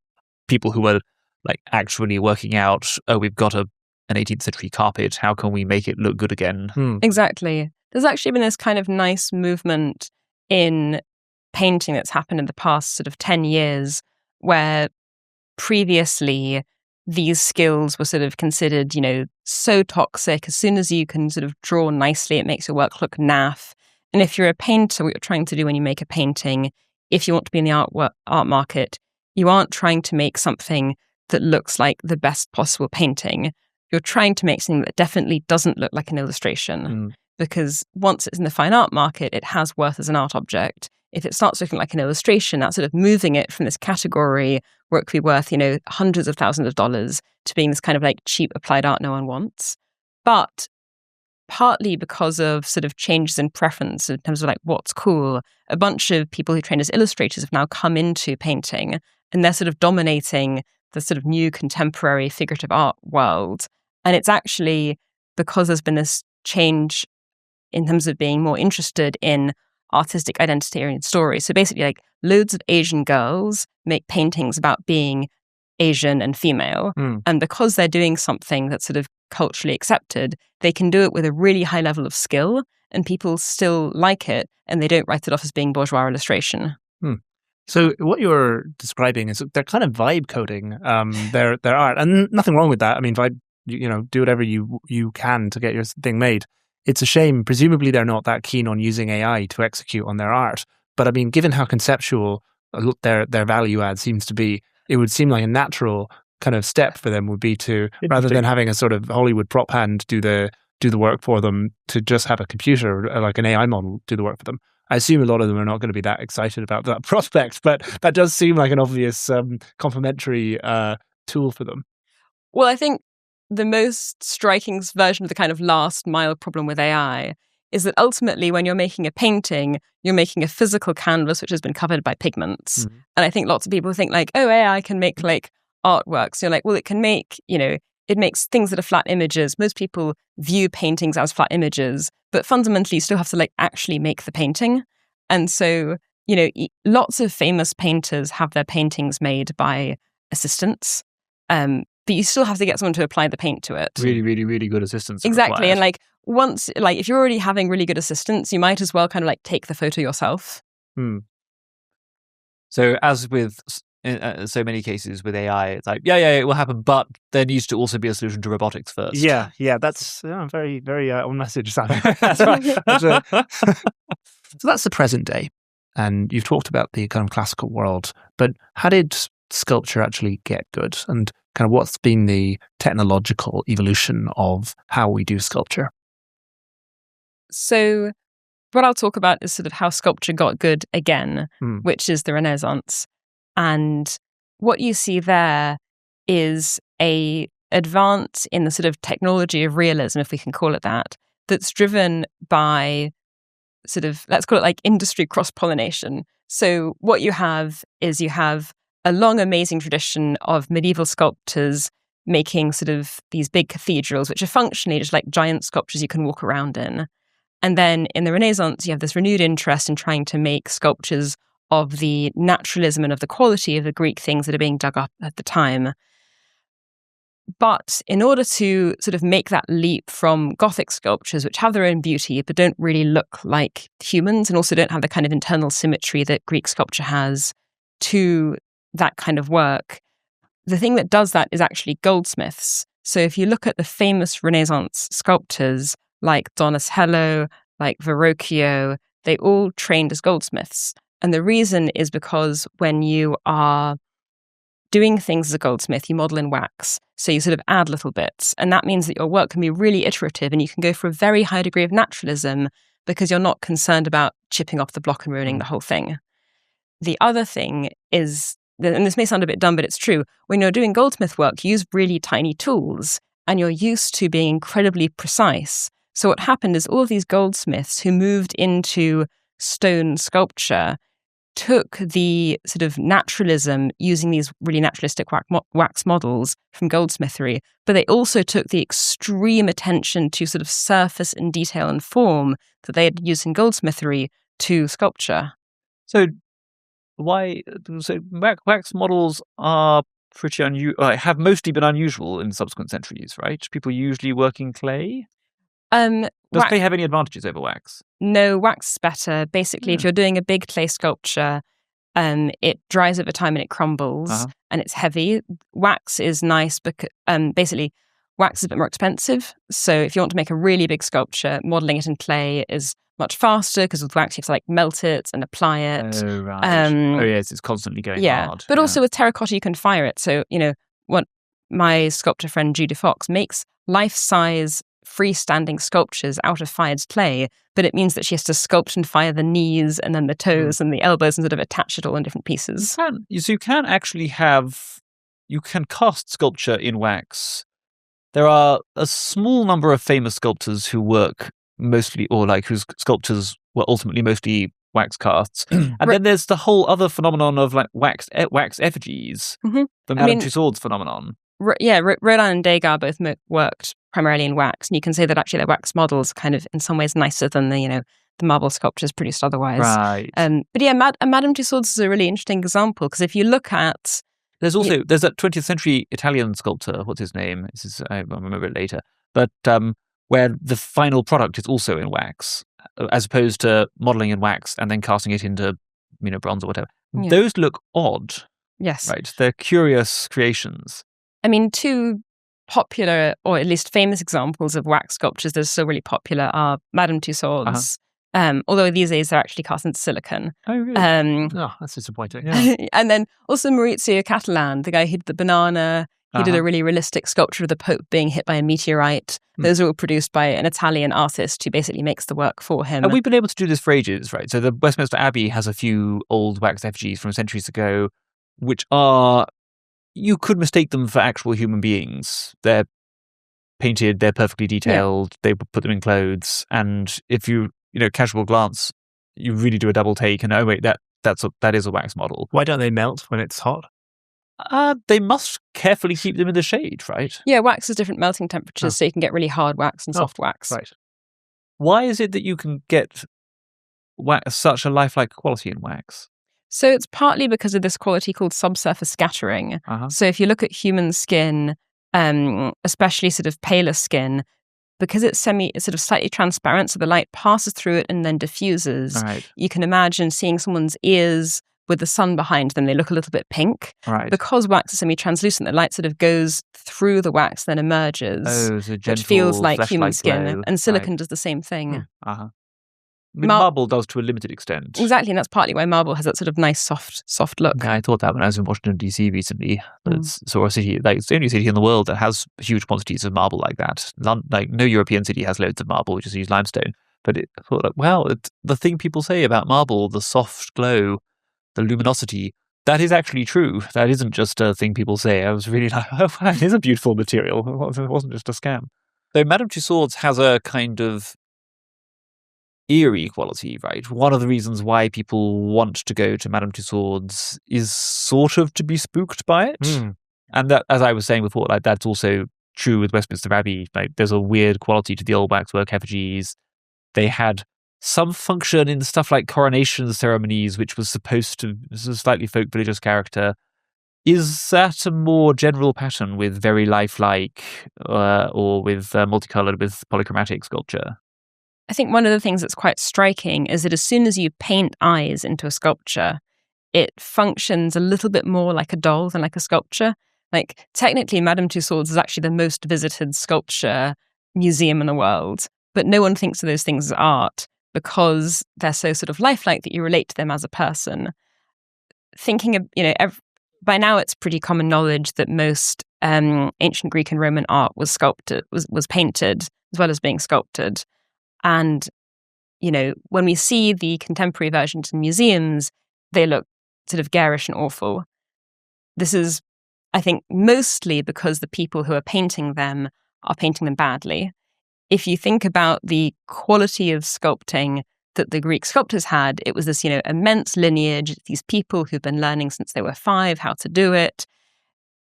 people who are like actually working out, oh, we've got an 18th century carpet, how can we make it look good again? Exactly. There's actually been this kind of nice movement in painting that's happened in the past sort of 10 years, where previously these skills were sort of considered, so toxic. As soon as you can sort of draw nicely, it makes your work look naff. And if you're a painter, what you're trying to do when you make a painting, if you want to be in the art market, you aren't trying to make something that looks like the best possible painting. You're trying to make something that definitely doesn't look like an illustration. Because once it's in the fine art market, it has worth as an art object. If it starts looking like an illustration, that's sort of moving it from this category where it could be worth, hundreds of thousands of dollars to being this kind of like cheap applied art no one wants. But partly because of sort of changes in preference in terms of like what's cool, a bunch of people who train as illustrators have now come into painting, and they're sort of dominating the sort of new contemporary figurative art world. And it's actually because there's been this change in terms of being more interested in artistic identity and story. So basically, like loads of Asian girls make paintings about being Asian and female. And because they're doing something that's sort of culturally accepted, they can do it with a really high level of skill, and people still like it, and they don't write it off as being bourgeois illustration. So what you're describing is they're kind of vibe coding their art, and nothing wrong with that. I mean, vibe, do whatever you can to get your thing made. It's a shame. Presumably, they're not that keen on using AI to execute on their art. But I mean, given how conceptual their value add seems to be, it would seem like a natural kind of step for them would be to, rather than having a sort of Hollywood prop hand do the work for them, to just have a computer, like an AI model, do the work for them. I assume a lot of them are not going to be that excited about that prospect, but that does seem like an obvious complementary tool for them. Well, I think the most striking version of the kind of last mile problem with AI is that ultimately when you're making a painting, you're making a physical canvas which has been covered by pigments. And I think lots of people think like, oh, AI can make like artworks. You're like, well, it can make, it makes things that are flat images. Most people view paintings as flat images, but fundamentally you still have to like actually make the painting. And so, lots of famous painters have their paintings made by assistants. But you still have to get someone to apply the paint to it. Really, really, really good assistants. Exactly. And like once, like if you're already having really good assistants, you might as well kind of like take the photo yourself. So as with so many cases with AI, it's like, yeah, it will happen, but there needs to also be a solution to robotics first. Yeah, that's very, very on message, Sam. That's right. So that's the present day. And you've talked about the kind of classical world, but how did sculpture actually get good? And kind of what's been the technological evolution of how we do sculpture? So what I'll talk about is sort of how sculpture got good again, which is the Renaissance. And what you see there is a advance in the sort of technology of realism, if we can call it that, that's driven by sort of, let's call it like industry cross-pollination. So what you have is you have a long, amazing tradition of medieval sculptors making sort of these big cathedrals, which are functionally just like giant sculptures you can walk around in. And then in the Renaissance, you have this renewed interest in trying to make sculptures of the naturalism and of the quality of the Greek things that are being dug up at the time. But in order to sort of make that leap from Gothic sculptures, which have their own beauty, but don't really look like humans and also don't have the kind of internal symmetry that Greek sculpture has, to that kind of work, the thing that does that is actually goldsmiths. So if you look at the famous Renaissance sculptors like Donatello, like Verrocchio, they all trained as goldsmiths. And the reason is because when you are doing things as a goldsmith, you model in wax. So you sort of add little bits. And that means that your work can be really iterative and you can go for a very high degree of naturalism because you're not concerned about chipping off the block and ruining the whole thing. The other thing is, and this may sound a bit dumb, but it's true, when you're doing goldsmith work, you use really tiny tools and you're used to being incredibly precise. So what happened is all of these goldsmiths who moved into stone sculpture took the sort of naturalism using these really naturalistic wax models from goldsmithery, but they also took the extreme attention to sort of surface and detail and form that they had used in goldsmithery to sculpture. So wax models are pretty unusual, have mostly been unusual in subsequent centuries, right? People usually work in clay. Does clay have any advantages over wax? No, wax is better. Basically, if you're doing a big clay sculpture, it dries over time and it crumbles and it's heavy. Wax is nice because basically wax is a bit more expensive. So if you want to make a really big sculpture, modeling it in clay is much faster because with wax you have to like melt it and apply it. Oh, right. Yes, it's constantly going hard. But also with terracotta you can fire it. So, what my sculptor friend Judy Fox makes life-size freestanding sculptures out of fired clay, but it means that she has to sculpt and fire the knees and then the toes and the elbows and sort of attach it all in different pieces. You can cast sculpture in wax. There are a small number of famous sculptors who work mostly, or like whose sculptures were ultimately mostly wax casts. And then there's the whole other phenomenon of like wax effigies, the Madame Tussauds phenomenon. Rodin and Degas both worked primarily in wax, and you can say that actually their wax models are kind of in some ways nicer than the marble sculptures produced otherwise. Right. But yeah, Madame Tussauds is a really interesting example because if you look at there's that 20th century Italian sculptor, what's his name? I'll remember it later, but where the final product is also in wax, as opposed to modeling in wax and then casting it into bronze or whatever. Yeah. Those look odd. Yes. Right. They're curious creations. I mean, two popular, or at least famous examples of wax sculptures that are still really popular are Madame Tussauds, although these days they're actually cast into silicon. Oh, really? That's disappointing. Yeah. And then also Maurizio Catalan, the guy who did the banana. He did a really realistic sculpture of the Pope being hit by a meteorite. Those are all produced by an Italian artist who basically makes the work for him. And we've been able to do this for ages, right? So the Westminster Abbey has a few old wax effigies from centuries ago, which are... You could mistake them for actual human beings. They're painted, they're perfectly detailed, they put them in clothes, and if you casual glance, you really do a double take and, oh wait, that is a wax model. Why don't they melt when it's hot? They must carefully keep them in the shade, right? Yeah, wax has different melting temperatures, so you can get really hard wax and soft wax. Right. Why is it that you can get such a lifelike quality in wax? So it's partly because of this quality called subsurface scattering. So if you look at human skin, especially sort of paler skin, because it's sort of slightly transparent, so the light passes through it and then diffuses. Right. You can imagine seeing someone's ears with the sun behind them, they look a little bit pink. Right. Because wax is semi-translucent, the light sort of goes through the wax, then emerges. Oh, so gentle, which feels like human skin. glow. And silicon does the same thing. Marble does to a limited extent. Exactly, and that's partly why marble has that sort of nice, soft look. Yeah, I thought that when I was in Washington, D.C. recently. Saw a city, it's the only city in the world that has huge quantities of marble like that. No European city has loads of marble, which is used limestone. But I thought, the thing people say about marble, the soft glow, the luminosity, that is actually true. That isn't just a thing people say. I was really like, oh, it is a beautiful material. It wasn't just a scam. So Madame Tussauds has a kind of eerie quality, right? One of the reasons why people want to go to Madame Tussauds is sort of to be spooked by it. And that, as I was saying before, that's also true with Westminster Abbey. There's a weird quality to the old waxwork effigies. They had some function in stuff like coronation ceremonies, which was a slightly folk religious character. Is that a more general pattern with very lifelike or with multicolored, with polychromatic sculpture? I think one of the things that's quite striking is that as soon as you paint eyes into a sculpture, it functions a little bit more like a doll than like a sculpture. Technically, Madame Tussauds is actually the most visited sculpture museum in the world, but no one thinks of those things as art because they're so sort of lifelike that you relate to them as a person. Thinking of, by now it's pretty common knowledge that most ancient Greek and Roman art was painted as well as being sculpted. And, when we see the contemporary versions in museums, they look sort of garish and awful. This is, I think, mostly because the people who are painting them badly. If you think about the quality of sculpting that the Greek sculptors had, it was this, immense lineage, these people who've been learning since they were 5 how to do it.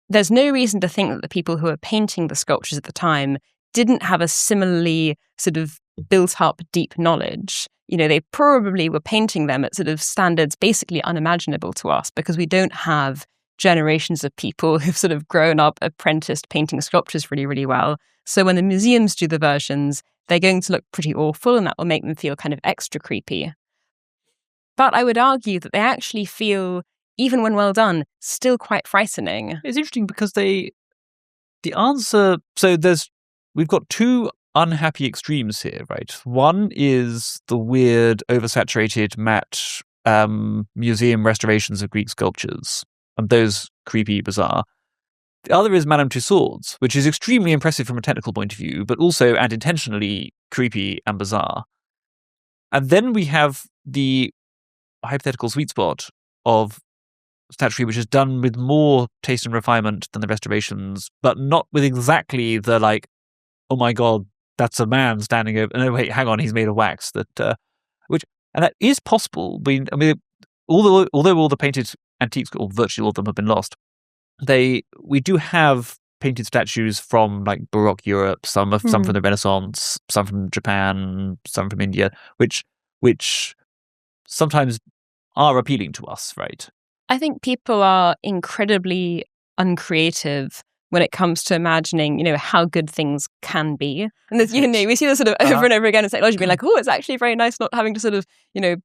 There's no reason to think that the people who were painting the sculptures at the time didn't have a similarly sort of built up deep knowledge. They probably were painting them at sort of standards basically unimaginable to us because we don't have generations of people who've sort of grown up apprenticed painting sculptures really, really well. So when the museums do the versions, they're going to look pretty awful, and that will make them feel kind of extra creepy. But I would argue that they actually feel, even when well done, still quite frightening. It's interesting because the answer, we've got 2 unhappy extremes here, right? One is the weird, oversaturated, matte museum restorations of Greek sculptures, and those creepy, bizarre. The other is Madame Tussauds, which is extremely impressive from a technical point of view, but also and intentionally creepy and bizarre. And then we have the hypothetical sweet spot of statuary, which is done with more taste and refinement than the restorations, but not with exactly the oh my god, that's a man standing over. No, wait, hang on, he's made of wax. And that is possible. I mean, although all the painted antiques, or virtually all of them, have been lost, we do have painted statues from Baroque Europe, some from the Renaissance, some from Japan, some from India, which sometimes are appealing to us, right? I think people are incredibly uncreative when it comes to imagining, how good things can be. And there's, we see this sort of over and over again in technology being oh, it's actually very nice not having to sort of,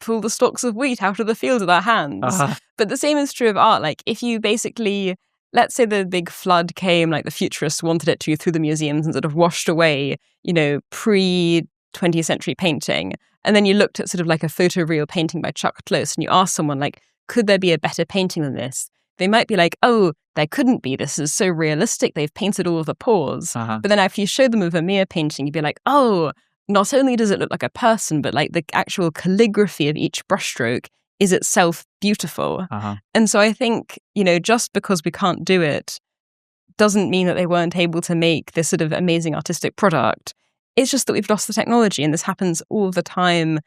pull the stalks of wheat out of the field with our hands. But the same is true of art. If you basically, let's say the big flood came, the futurists wanted it to through the museums and sort of washed away, pre-20th century painting. And then you looked at sort of a photoreal painting by Chuck Close and you asked someone could there be a better painting than this? They might be oh, there couldn't be. This is so realistic. They've painted all of the pores. But then if you showed them a Vermeer painting, you'd be oh, not only does it look like a person, but the actual calligraphy of each brushstroke is itself beautiful. And so I think, just because we can't do it doesn't mean that they weren't able to make this sort of amazing artistic product. It's just that we've lost the technology, and this happens all the time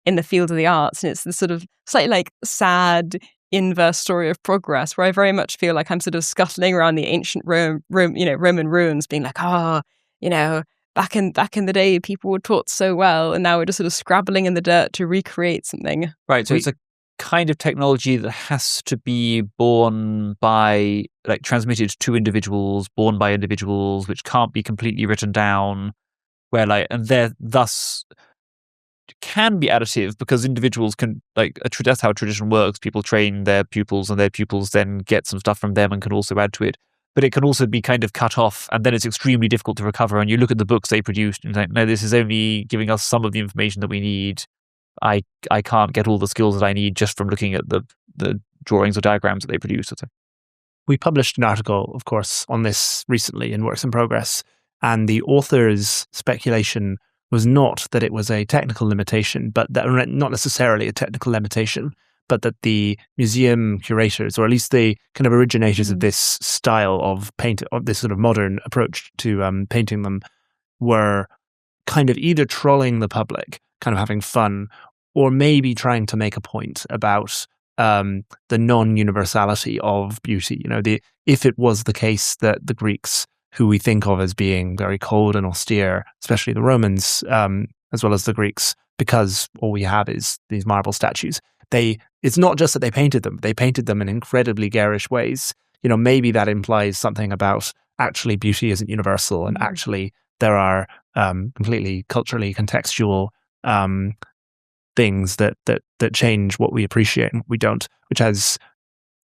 in the field of the arts. And it's this sort of slightly sad inverse story of progress, where I very much feel I'm sort of scuttling around the ancient Roman ruins, being back in the day, people were taught so well, and now we're just sort of scrabbling in the dirt to recreate something. Right. So it's a kind of technology that has to be born by, transmitted to individuals, born by individuals, which can't be completely written down, where and they're thus can be additive because individuals can that's how tradition works. People train their pupils, and their pupils then get some stuff from them and can also add to it. But it can also be kind of cut off, and then it's extremely difficult to recover. And you look at the books they produced and think, no, this is only giving us some of the information that we need. I can't get all the skills that I need just from looking at the drawings or diagrams that they produced. We published an article, of course, on this recently in Works in Progress, and the author's speculation was not that it was a technical limitation, but that not necessarily a technical limitation, but that the museum curators, or at least the kind of originators of this style of paint, of this sort of modern approach to painting them, were kind of either trolling the public, kind of having fun, or maybe trying to make a point about the non-universality of beauty. If it was the case that the Greeks, who we think of as being very cold and austere, especially the Romans, as well as the Greeks, because all we have is these marble statues. It's not just that they painted them in incredibly garish ways. Maybe that implies something about actually beauty isn't universal, and actually there are completely culturally contextual things that change what we appreciate and what we don't, which has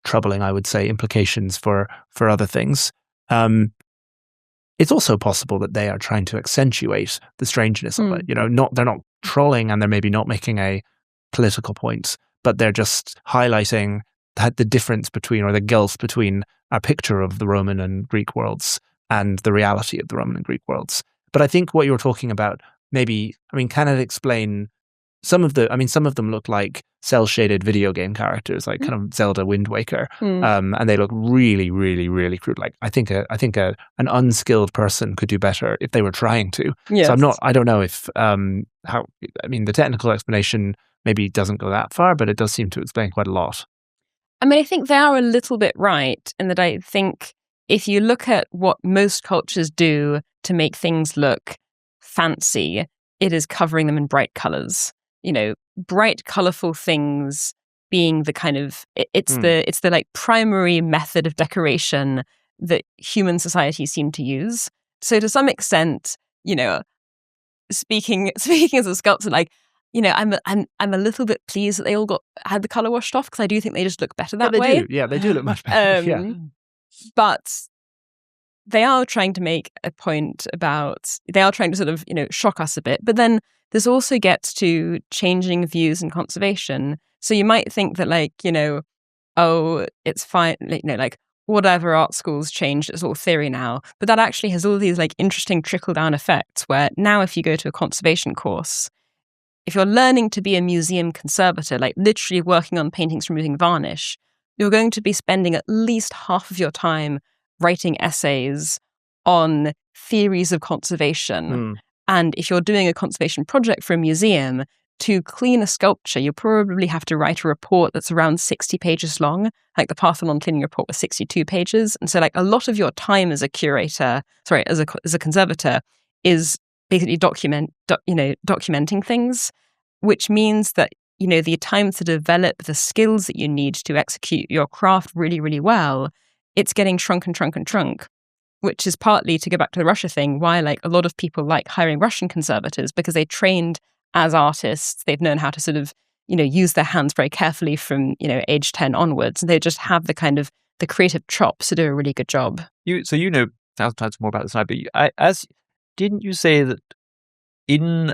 troubling, I would say, implications for other things. It's also possible that they are trying to accentuate the strangeness of it. They're not trolling, and they're maybe not making a political point, but they're just highlighting the difference between, or the gulf between, our picture of the Roman and Greek worlds and the reality of the Roman and Greek worlds. But I think what you're talking about, maybe, can it explain some of them look like cel-shaded video game characters, like kind of Zelda Wind Waker, and they look really, really, really crude. Like I think an unskilled person could do better if they were trying to. Yes. So I don't know if the technical explanation maybe doesn't go that far, but it does seem to explain quite a lot. I think they are a little bit right in that I think if you look at what most cultures do to make things look fancy, it is covering them in bright colors. Bright, colorful things being the kind of, it's the like primary method of decoration that human societies seem to use. So to some extent, speaking as a sculptor, I'm a little bit pleased that they all had the color washed off, because I do think they just look better that way. They do look much better. But they are trying to make a point about, they are trying to sort of, shock us a bit. But then this also gets to changing views in conservation. So you might think that it's fine, whatever, art schools changed, it's all theory now. But that actually has all these interesting trickle-down effects where now if you go to a conservation course, if you're learning to be a museum conservator, literally working on paintings removing varnish, you're going to be spending at least half of your time writing essays on theories of conservation. And if you're doing a conservation project for a museum, to clean a sculpture, you probably have to write a report that's around 60 pages long. Like the Parthenon cleaning report was 62 pages. And so a lot of your time as a curator, as a conservator, is basically documenting things, which means that, the time to develop the skills that you need to execute your craft really, really well, it's getting shrunk and shrunk and shrunk, which is partly, to go back to the Russia thing, why a lot of people like hiring Russian conservators, because they trained as artists. They've known how to sort of, use their hands very carefully from, age 10 onwards. And they just have the kind of the creative chops to do a really good job. So 1,000 times more about this than I, but didn't you say that in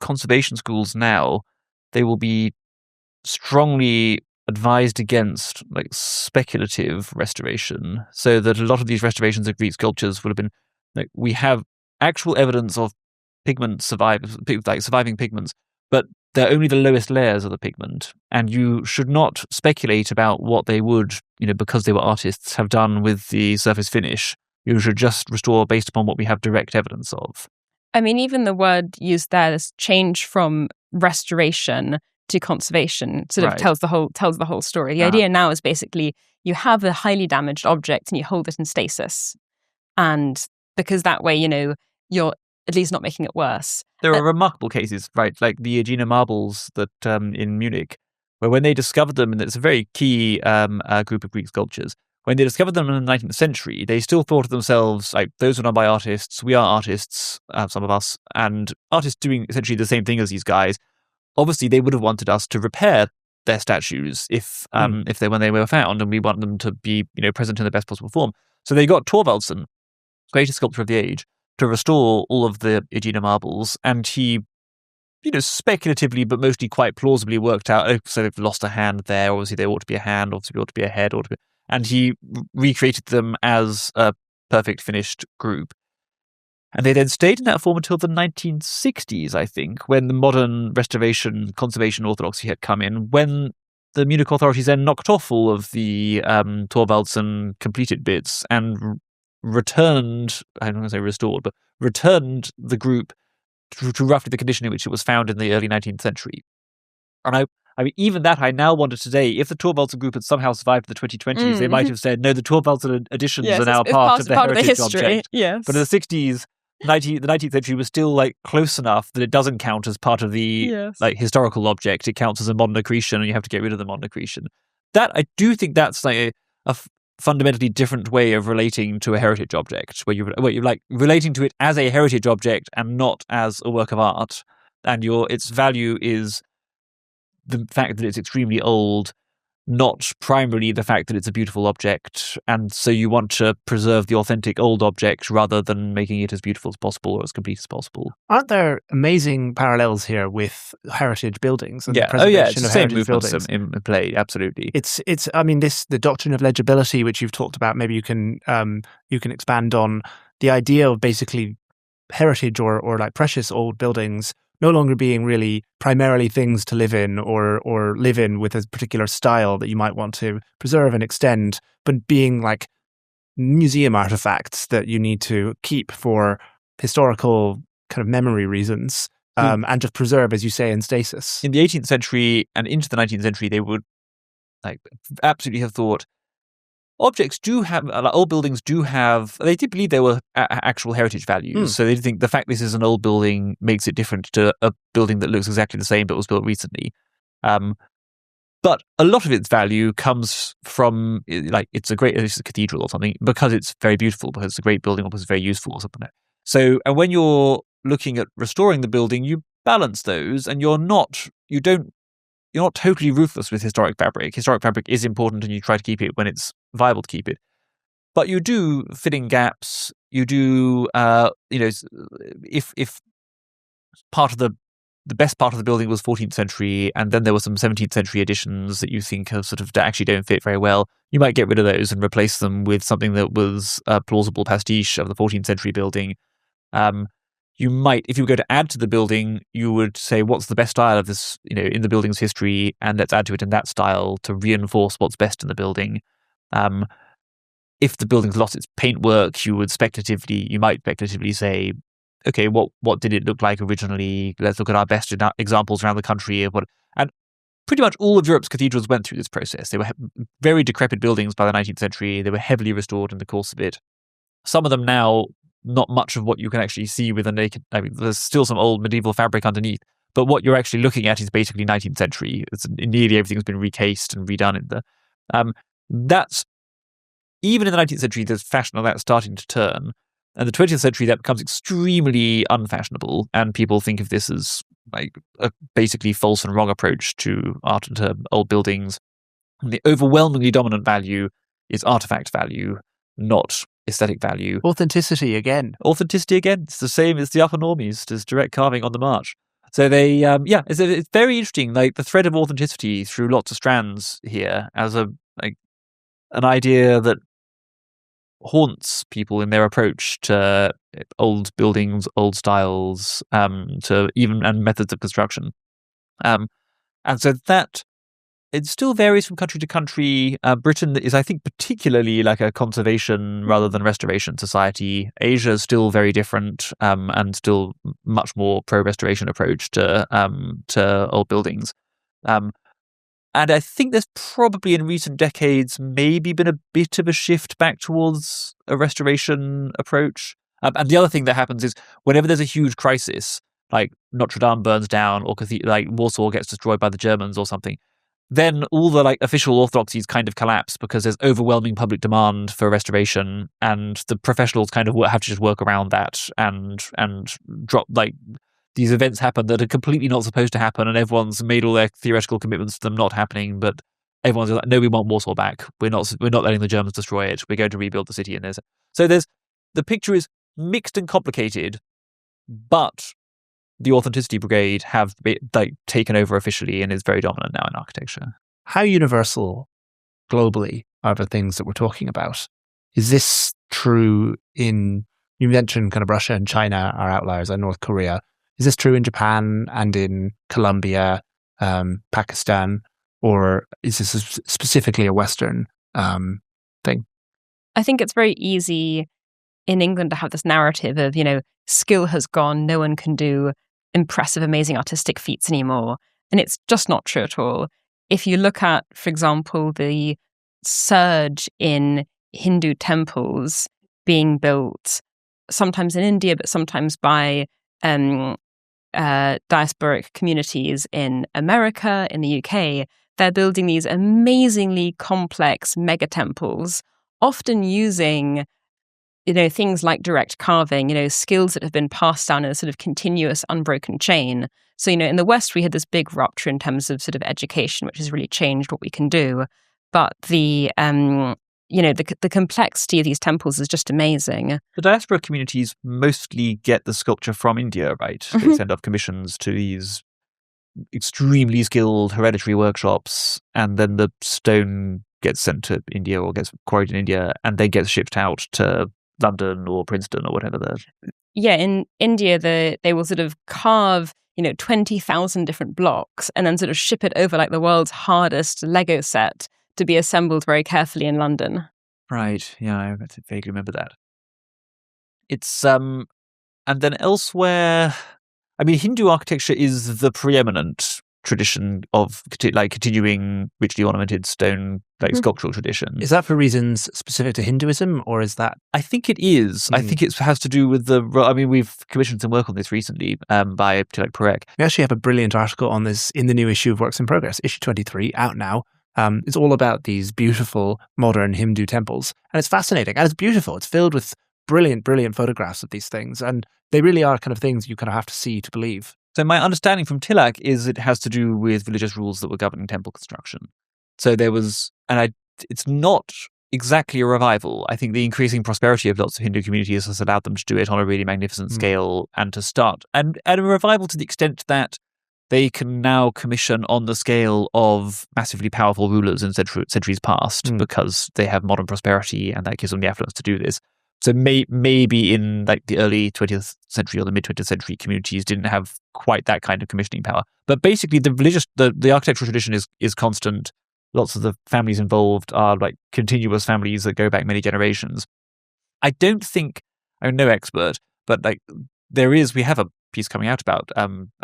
conservation schools now, they will be strongly advised against speculative restoration, so that a lot of these restorations of Greek sculptures would have been we have actual evidence of pigment surviving pigments, but they're only the lowest layers of the pigment, and you should not speculate about what they would, because they were artists, have done with the surface finish. You should just restore based upon what we have direct evidence of. Even the word used there, this change from restoration to conservation, sort of tells the whole story. The idea now is basically you have a highly damaged object and you hold it in stasis, and because that way, you're at least not making it worse. There are remarkable cases, right, like the Aegina marbles that in Munich, where when they discovered them, and it's a very key group of Greek sculptures. When they discovered them in the 19th century, they still thought of themselves those were done by artists. We are artists, some of us, and artists doing essentially the same thing as these guys. Obviously, they would have wanted us to repair their statues if when they were found, and we want them to be present in the best possible form. So they got Thorvaldsen, greatest sculptor of the age, to restore all of the Aegina marbles, and he, speculatively but mostly quite plausibly worked out. So they've lost a hand there. Obviously, there ought to be a hand. Obviously, there ought to be a head. And he recreated them as a perfect finished group. And they then stayed in that form until the 1960s, I think, when the modern restoration, conservation orthodoxy had come in, when the Munich authorities then knocked off all of the Thorvaldsen completed bits and returned, I don't want to say restored, but returned the group to roughly the condition in which it was found in the early 19th century. And even that, I now wonder today, if the Thorvaldsen group had somehow survived the 2020s, they might have said, no, the Thorvaldsen editions are now part of the heritage object. Yes. But in the 60s, the 19th century was still close enough that it doesn't count as part of the historical object. It counts as a modern accretion, and you have to get rid of the modern accretion. That, I do think that's a fundamentally different way of relating to a heritage object, where you're relating to it as a heritage object and not as a work of art. And its value is the fact that it's extremely old, not primarily the fact that it's a beautiful object, and so you want to preserve the authentic old object rather than making it as beautiful as possible or as complete as possible. Aren't there amazing parallels here with heritage buildings and the It's preservation the of same heritage buildings? in play, absolutely. It's I mean, the doctrine of legibility, which you've talked about, maybe you can expand on the idea of basically heritage or like precious old buildings no longer being really primarily things to live in or live in with a particular style that you might want to preserve and extend, but being like museum artifacts that you need to keep for historical kind of memory reasons, and just preserve, as you say, in stasis. In the 18th century and into the 19th century, they would absolutely have thought objects do have, old buildings do have, they did believe there were actual heritage values. So they think the fact this is an old building makes it different to a building that looks exactly the same but was built recently. But a lot of its value comes from, it's a cathedral or something, because it's very beautiful, because it's a great building, or because it's very useful or something like that. So, and when you're looking at restoring the building, you balance those, and you're not totally ruthless with historic fabric. Historic fabric is important, and you try to keep it when it's viable to keep it. But you do fill in gaps. You do, if part of the best part of the building was 14th century, and then there were some 17th century additions that you think of that actually don't fit very well, you might get rid of those and replace them with something that was a plausible pastiche of the 14th century building. You might, if you were going to add to the building, you would say, what's the best style of this, in the building's history, and let's add to it in that style to reinforce what's best in the building. If the building's lost its paintwork, you might speculatively say, okay, what did it look like originally? Let's look at our best examples around the country of what. And pretty much all of Europe's cathedrals went through this process. They were very decrepit buildings by the 19th century. They were heavily restored in the course of it. Some of them now, not much of what you can actually see with a naked. I mean, there's still some old medieval fabric underneath, but what you're actually looking at is basically 19th century. Nearly everything's been recased and redone in the. That's even in the 19th century. There's fashion on that starting to turn, and the 20th century that becomes extremely unfashionable, and people think of this as like a basically false and wrong approach to art and to old buildings. And the overwhelmingly dominant value is artifact value, not aesthetic value. Authenticity again. It's the same as the upper normies, just direct carving on the march. So they, it's very interesting, like the thread of authenticity through lots of strands here as an idea that haunts people in their approach to old buildings, old styles, and methods of construction. And so that it still varies from country to country. Britain is, I think, particularly like a conservation rather than restoration society. Asia is still very different, and still much more pro-restoration approach to old buildings. And I think there's probably in recent decades maybe been a bit of a shift back towards a restoration approach. And the other thing that happens is whenever there's a huge crisis, like Notre Dame burns down or like Warsaw gets destroyed by the Germans or something, then all the official orthodoxies kind of collapse because there's overwhelming public demand for restoration, and the professionals kind of have to just work around that and drop these events happen that are completely not supposed to happen, and everyone's made all their theoretical commitments to them not happening, but everyone's like, no, we want Warsaw back. We're not letting the Germans destroy it. We're going to rebuild the city. And the picture is mixed and complicated, but the Authenticity Brigade have taken over officially and is very dominant now in architecture. How universal globally are the things that we're talking about? Is this true you mentioned kind of Russia and China are outliers, and North Korea. Is this true in Japan and in Colombia, Pakistan, or is this specifically a Western thing? I think it's very easy in England to have this narrative of, skill has gone, no one can do impressive, amazing artistic feats anymore. And it's just not true at all. If you look at, for example, the surge in Hindu temples being built, sometimes in India, but sometimes by diasporic communities in America, in the UK, they're building these amazingly complex mega temples, often using things like direct carving, skills that have been passed down in a sort of continuous, unbroken chain. So, in the West, we had this big rupture in terms of sort of education, which has really changed what we can do. But the complexity of these temples is just amazing. The diaspora communities mostly get the sculpture from India, right? They send off commissions to these extremely skilled hereditary workshops, and then the stone gets sent to India or gets quarried in India, and then gets shipped out to London or Princeton or whatever. Yeah, in India, they will sort of carve 20,000 different blocks and then sort of ship it over like the world's hardest Lego set to be assembled very carefully in London. Right. Yeah, I vaguely remember that. It's and then elsewhere, I mean, Hindu architecture is the preeminent tradition of continuing richly ornamented stone sculptural tradition. Is that for reasons specific to Hinduism, or is that? I think it is. I think it has to do with we've commissioned some work on this recently by Parekh. We actually have a brilliant article on this in the new issue of Works in Progress, issue 23, out now. It's all about these beautiful modern Hindu temples, and it's fascinating and it's beautiful. It's filled with brilliant photographs of these things, and they really are kind of things you kind of have to see to believe. So my understanding from Tilak is it has to do with religious rules that were governing temple construction. So there was, it's not exactly a revival. I think the increasing prosperity of lots of Hindu communities has allowed them to do it on a really magnificent scale and to start. And a revival to the extent that they can now commission on the scale of massively powerful rulers in centuries past because they have modern prosperity and that gives them the affluence to do this. So maybe in like the early 20th century or the mid 20th century, communities didn't have quite that kind of commissioning power. But basically, the architectural tradition is constant. Lots of the families involved are like continuous families that go back many generations. I don't think, I'm no expert, but like we have a piece coming out about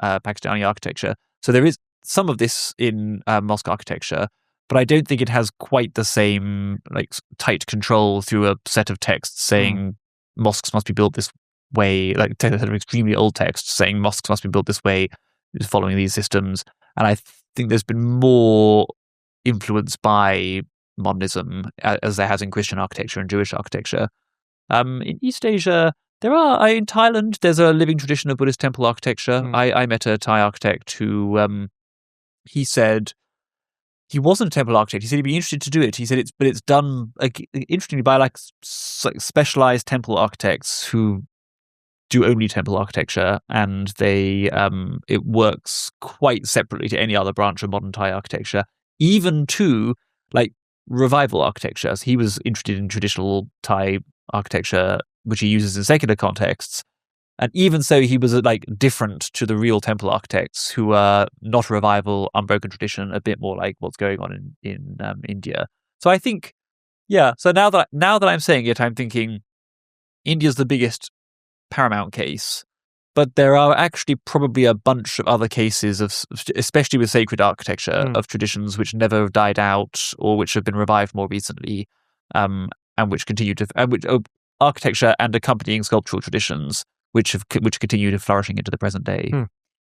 Pakistani architecture. So there is some of this in mosque architecture, but I don't think it has quite the same like tight control through a set of texts saying mosques must be built this way, like a set of extremely old texts saying mosques must be built this way, following these systems. And I think there's been more influence by modernism as there has in Christian architecture and Jewish architecture. In East Asia, in Thailand, there's a living tradition of Buddhist temple architecture. I met a Thai architect who he said he wasn't a temple architect. He said he'd be interested to do it. He said it's done interestingly by like specialized temple architects who do only temple architecture, and they it works quite separately to any other branch of modern Thai architecture, even to like revival architecture. So he was interested in traditional Thai architecture, which he uses in secular contexts. And even so, he was like different to the real temple architects who are not a revival, unbroken tradition, a bit more like what's going on in India. So I think, yeah. So now that I'm saying it, I'm thinking India's the biggest paramount case, but there are actually probably a bunch of other cases of, especially with sacred architecture, of traditions which never died out or which have been revived more recently, and which continue to, architecture and accompanying sculptural traditions which continue to flourishing into the present day.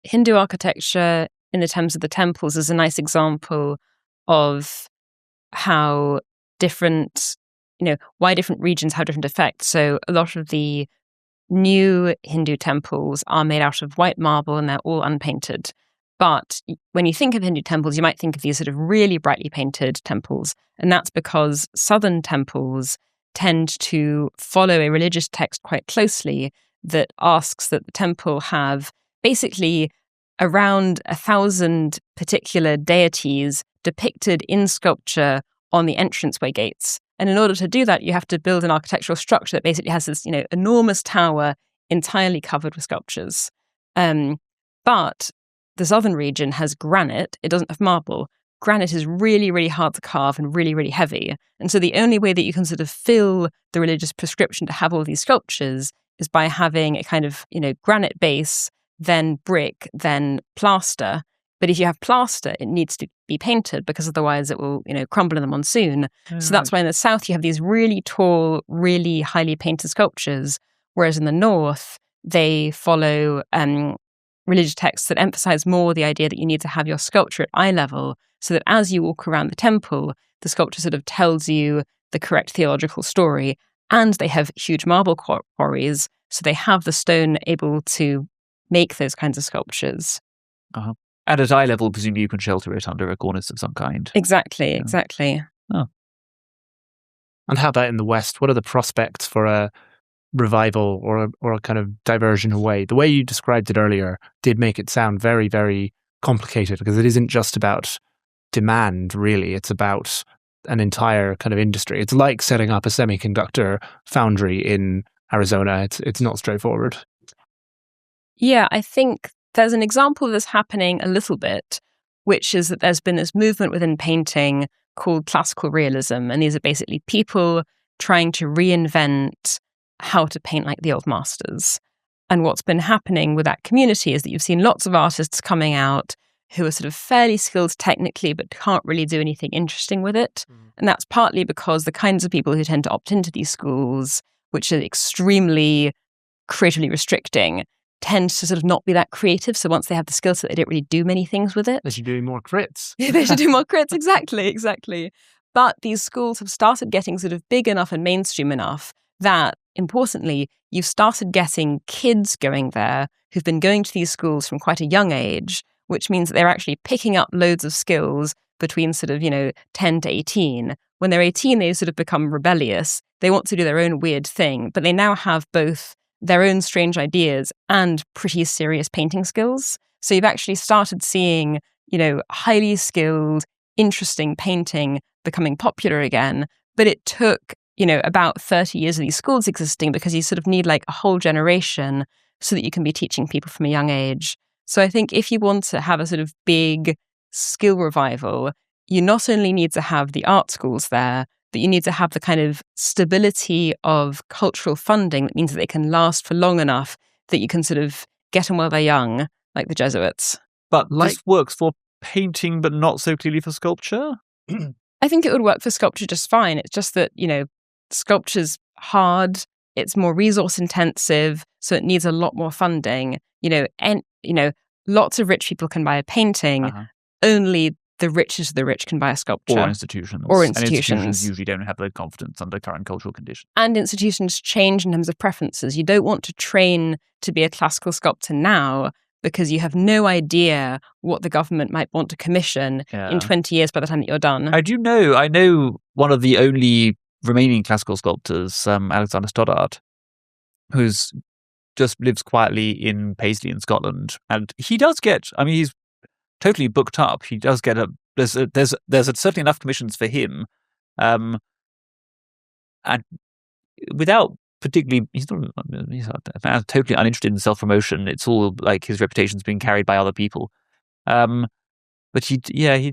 Hindu architecture in the terms of the temples is a nice example of how different, why different regions have different effects. So a lot of the new Hindu temples are made out of white marble and they're all unpainted. But when you think of Hindu temples, you might think of these sort of really brightly painted temples. And that's because southern temples tend to follow a religious text quite closely that asks that the temple have basically around 1,000 particular deities depicted in sculpture on the entranceway gates. And in order to do that, you have to build an architectural structure that basically has this, enormous tower entirely covered with sculptures. But the southern region has granite. It doesn't have marble. Granite is really, really hard to carve and really, really heavy. And so the only way that you can sort of fill the religious prescription to have all these sculptures is by having a kind of, granite base, then brick, then plaster. But if you have plaster, it needs to be painted because otherwise it will, crumble in the monsoon. So that's why in the south you have these really tall, really highly painted sculptures, whereas in the north they follow religious texts that emphasize more the idea that you need to have your sculpture at eye level, so that as you walk around the temple, the sculpture sort of tells you the correct theological story and they have huge marble quarries, so they have the stone able to make those kinds of sculptures. Uh-huh. And at eye level, presumably you can shelter it under a cornice of some kind. Exactly. Oh. And how about in the West? What are the prospects for a revival or a kind of diversion away? The way you described it earlier did make it sound very, very complicated, because it isn't just about demand, really. It's about an entire kind of industry. It's like setting up a semiconductor foundry in Arizona. It's not straightforward. Yeah, I think there's an example of this happening a little bit, which is that there's been this movement within painting called classical realism. And these are basically people trying to reinvent how to paint like the old masters. And what's been happening with that community is that you've seen lots of artists coming out who are sort of fairly skilled technically, but can't really do anything interesting with it. And that's partly because the kinds of people who tend to opt into these schools, which are extremely creatively restricting, tend to sort of not be that creative. So once they have the skill set, they don't really do many things with it. They should do more crits. They should do more crits, exactly. But these schools have started getting sort of big enough and mainstream enough that, importantly, you've started getting kids going there who've been going to these schools from quite a young age, which means that they're actually picking up loads of skills between sort of, 10 to 18. When they're 18, they sort of become rebellious. They want to do their own weird thing, but they now have both their own strange ideas and pretty serious painting skills. So you've actually started seeing, highly skilled, interesting painting becoming popular again. But it took, about 30 years of these schools existing, because you sort of need like a whole generation so that you can be teaching people from a young age. So I think if you want to have a sort of big skill revival, you not only need to have the art schools there, but you need to have the kind of stability of cultural funding that means that they can last for long enough that you can sort of get them while they're young, like the Jesuits. But this works for painting, but not so clearly for sculpture? I think it would work for sculpture just fine. It's just that, sculpture's hard, it's more resource intensive, so it needs a lot more funding. Lots of rich people can buy a painting. Uh-huh. Only the richest of the rich can buy a sculpture. Or institutions. And institutions usually don't have the confidence under current cultural conditions. And institutions change in terms of preferences. You don't want to train to be a classical sculptor now because you have no idea what the government might want to commission in 20 years by the time that you're done. I know one of the only remaining classical sculptors, Alexander Stoddart, who's just lives quietly in Paisley in Scotland. And he does get, he's totally booked up. He does get there's certainly enough commissions for him. And without particularly, he's totally uninterested in self-promotion. It's all like his reputation's being carried by other people. But he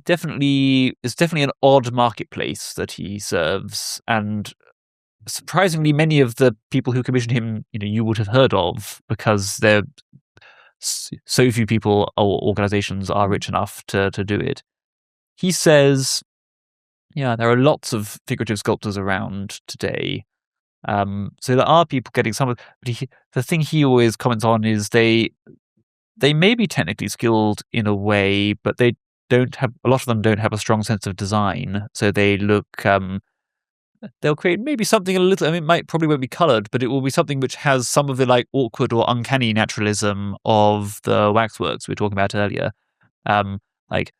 definitely, it's definitely an odd marketplace that he serves. And surprisingly, many of the people who commission him, you would have heard of, because they're so few people or organizations are rich enough to do it. He says, there are lots of figurative sculptors around today. So there are people getting some of, but the thing he always comments on is they may be technically skilled in a way, but a lot of them don't have a strong sense of design. So they look, they'll create maybe something a little, it probably won't be colored, but it will be something which has some of the like awkward or uncanny naturalism of the waxworks we were talking about earlier. Like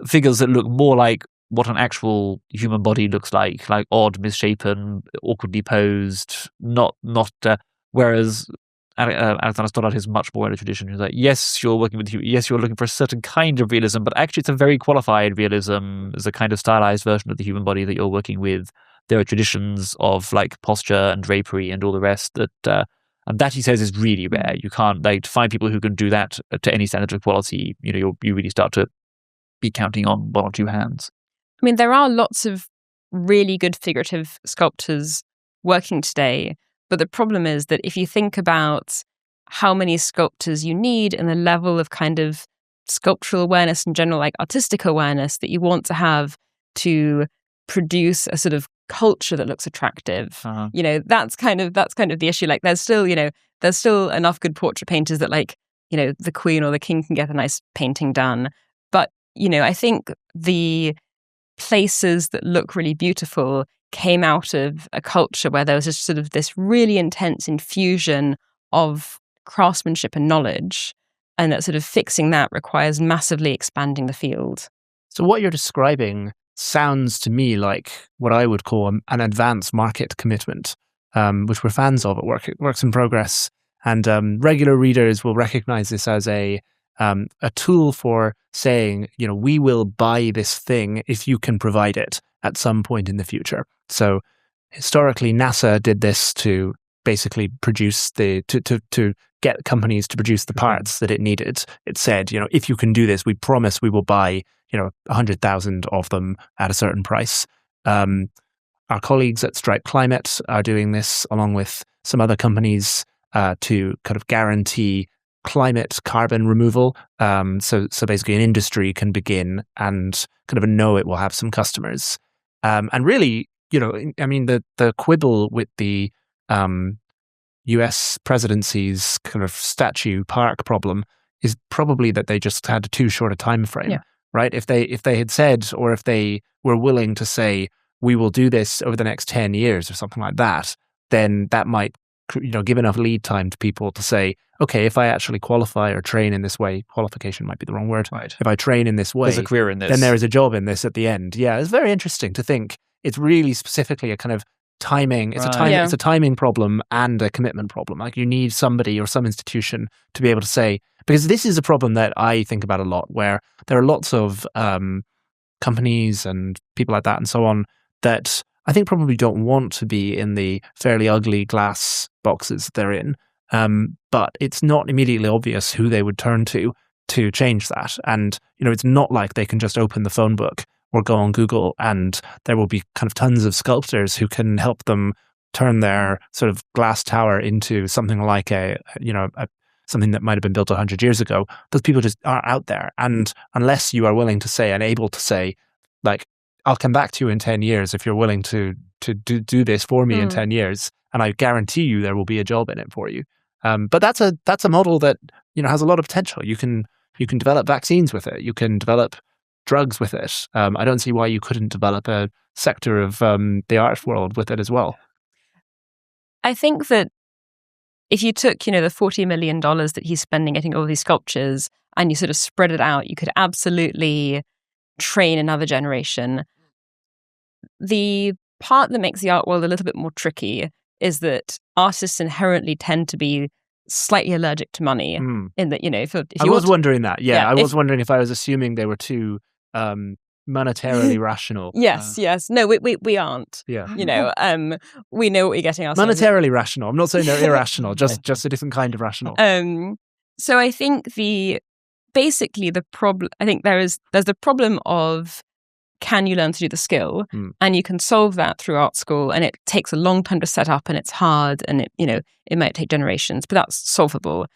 figures that look more like what an actual human body looks like odd, misshapen, awkwardly posed, whereas Alexander Stoddart is much more in a tradition. He's like, yes, you're working with yes, you're looking for a certain kind of realism, but actually it's a very qualified realism. It's a kind of stylized version of the human body that you're working with. There are traditions of like posture and drapery and all the rest that, and that he says is really rare. You can't to find people who can do that to any standard of quality. You really start to be counting on one or two hands. There are lots of really good figurative sculptors working today, but the problem is that if you think about how many sculptors you need and the level of kind of sculptural awareness and general like artistic awareness that you want to have to produce a sort of culture that looks attractive, that's kind of the issue. Like there's still enough good portrait painters that the Queen or the King can get a nice painting done, but I think the places that look really beautiful came out of a culture where there was just sort of this really intense infusion of craftsmanship and knowledge, and that sort of fixing that requires massively expanding the field. So what you're describing sounds to me like what I would call an advanced market commitment, which we're fans of at Works in Progress. And regular readers will recognize this as a tool for saying, we will buy this thing if you can provide it at some point in the future. So historically, NASA did this to basically produce to get companies to produce the parts that it needed. It said, if you can do this, we promise we will buy, 100,000 of them at a certain price. Our colleagues at Stripe Climate are doing this along with some other companies to kind of guarantee climate carbon removal. So basically an industry can begin and kind of know it will have some customers. And really, the quibble with the US presidency's kind of statue park problem is probably that they just had too short a time frame, right? If they had said, or if they were willing to say, we will do this over the next 10 years or something like that, then that might give enough lead time to people to say, okay, if I actually qualify or train in this way, qualification might be the wrong word. Right. If I train in this way, there's a career in this. Then there is a job in this at the end. Yeah, it's very interesting to think. It's really specifically a kind of timing. It's it's a timing problem and a commitment problem. Like you need somebody or some institution to be able to say, because this is a problem that I think about a lot, where there are lots of companies and people like that and so on that I think probably don't want to be in the fairly ugly glass boxes they're in. But it's not immediately obvious who they would turn to change that. And, it's not like they can just open the phone book or go on Google and there will be kind of tons of sculptors who can help them turn their sort of glass tower into something like something that might have been built 100 years ago. Those people just aren't out there. And unless you are willing to say and able to say, like, I'll come back to you in 10 years if you're willing to do this for me in 10 years, and I guarantee you there will be a job in it for you. But that's a model that has a lot of potential. You can develop vaccines with it. You can develop drugs with it. I don't see why you couldn't develop a sector of the art world with it as well. I think that if you took the $40 million that he's spending getting all these sculptures and you sort of spread it out, you could absolutely train another generation. The part that makes the art world a little bit more tricky is that artists inherently tend to be slightly allergic to money. In that, if I was wondering that. Yeah, I was wondering if I was assuming they were too monetarily rational. Yes. No, we aren't. Yeah. We know what we're getting ourselves. Monetarily rational. I'm not saying they're irrational, just a different kind of rational. So I think basically the problem, I think there's the problem of, can you learn to do the skill? And you can solve that through art school, and it takes a long time to set up, and it's hard, and it might take generations, but that's solvable.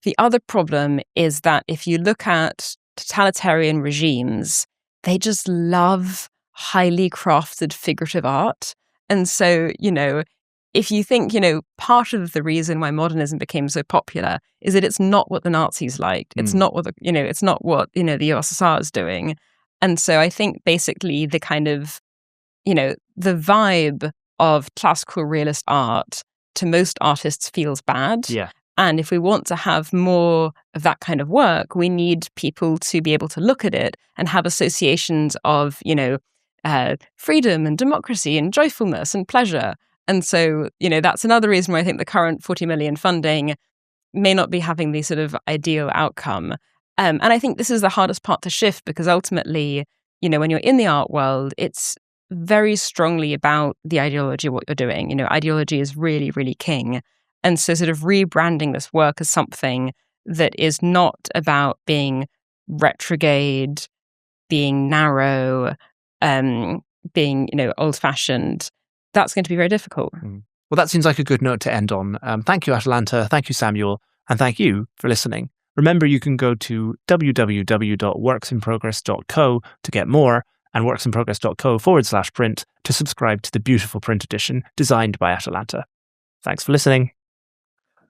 The other problem is that if you look at totalitarian regimes, they just love highly crafted figurative art. And so, if you think, part of the reason why modernism became so popular is that it's not what the Nazis liked. It's not what it's not what, the USSR is doing. And so I think basically the kind of, the vibe of classical realist art to most artists feels bad. Yeah. And if we want to have more of that kind of work, we need people to be able to look at it and have associations of, freedom and democracy and joyfulness and pleasure. And so, that's another reason why I think the current 40 million funding may not be having the sort of ideal outcome. And I think this is the hardest part to shift, because ultimately, when you're in the art world, it's very strongly about the ideology of what you're doing. Ideology is really, really king. And so sort of rebranding this work as something that is not about being retrograde, being narrow, being, old-fashioned, that's going to be very difficult. Well, that seems like a good note to end on. Thank you, Atalanta. Thank you, Samuel. And thank you for listening. Remember, you can go to www.worksinprogress.co to get more, and worksinprogress.co/print to subscribe to the beautiful print edition designed by Atalanta. Thanks for listening.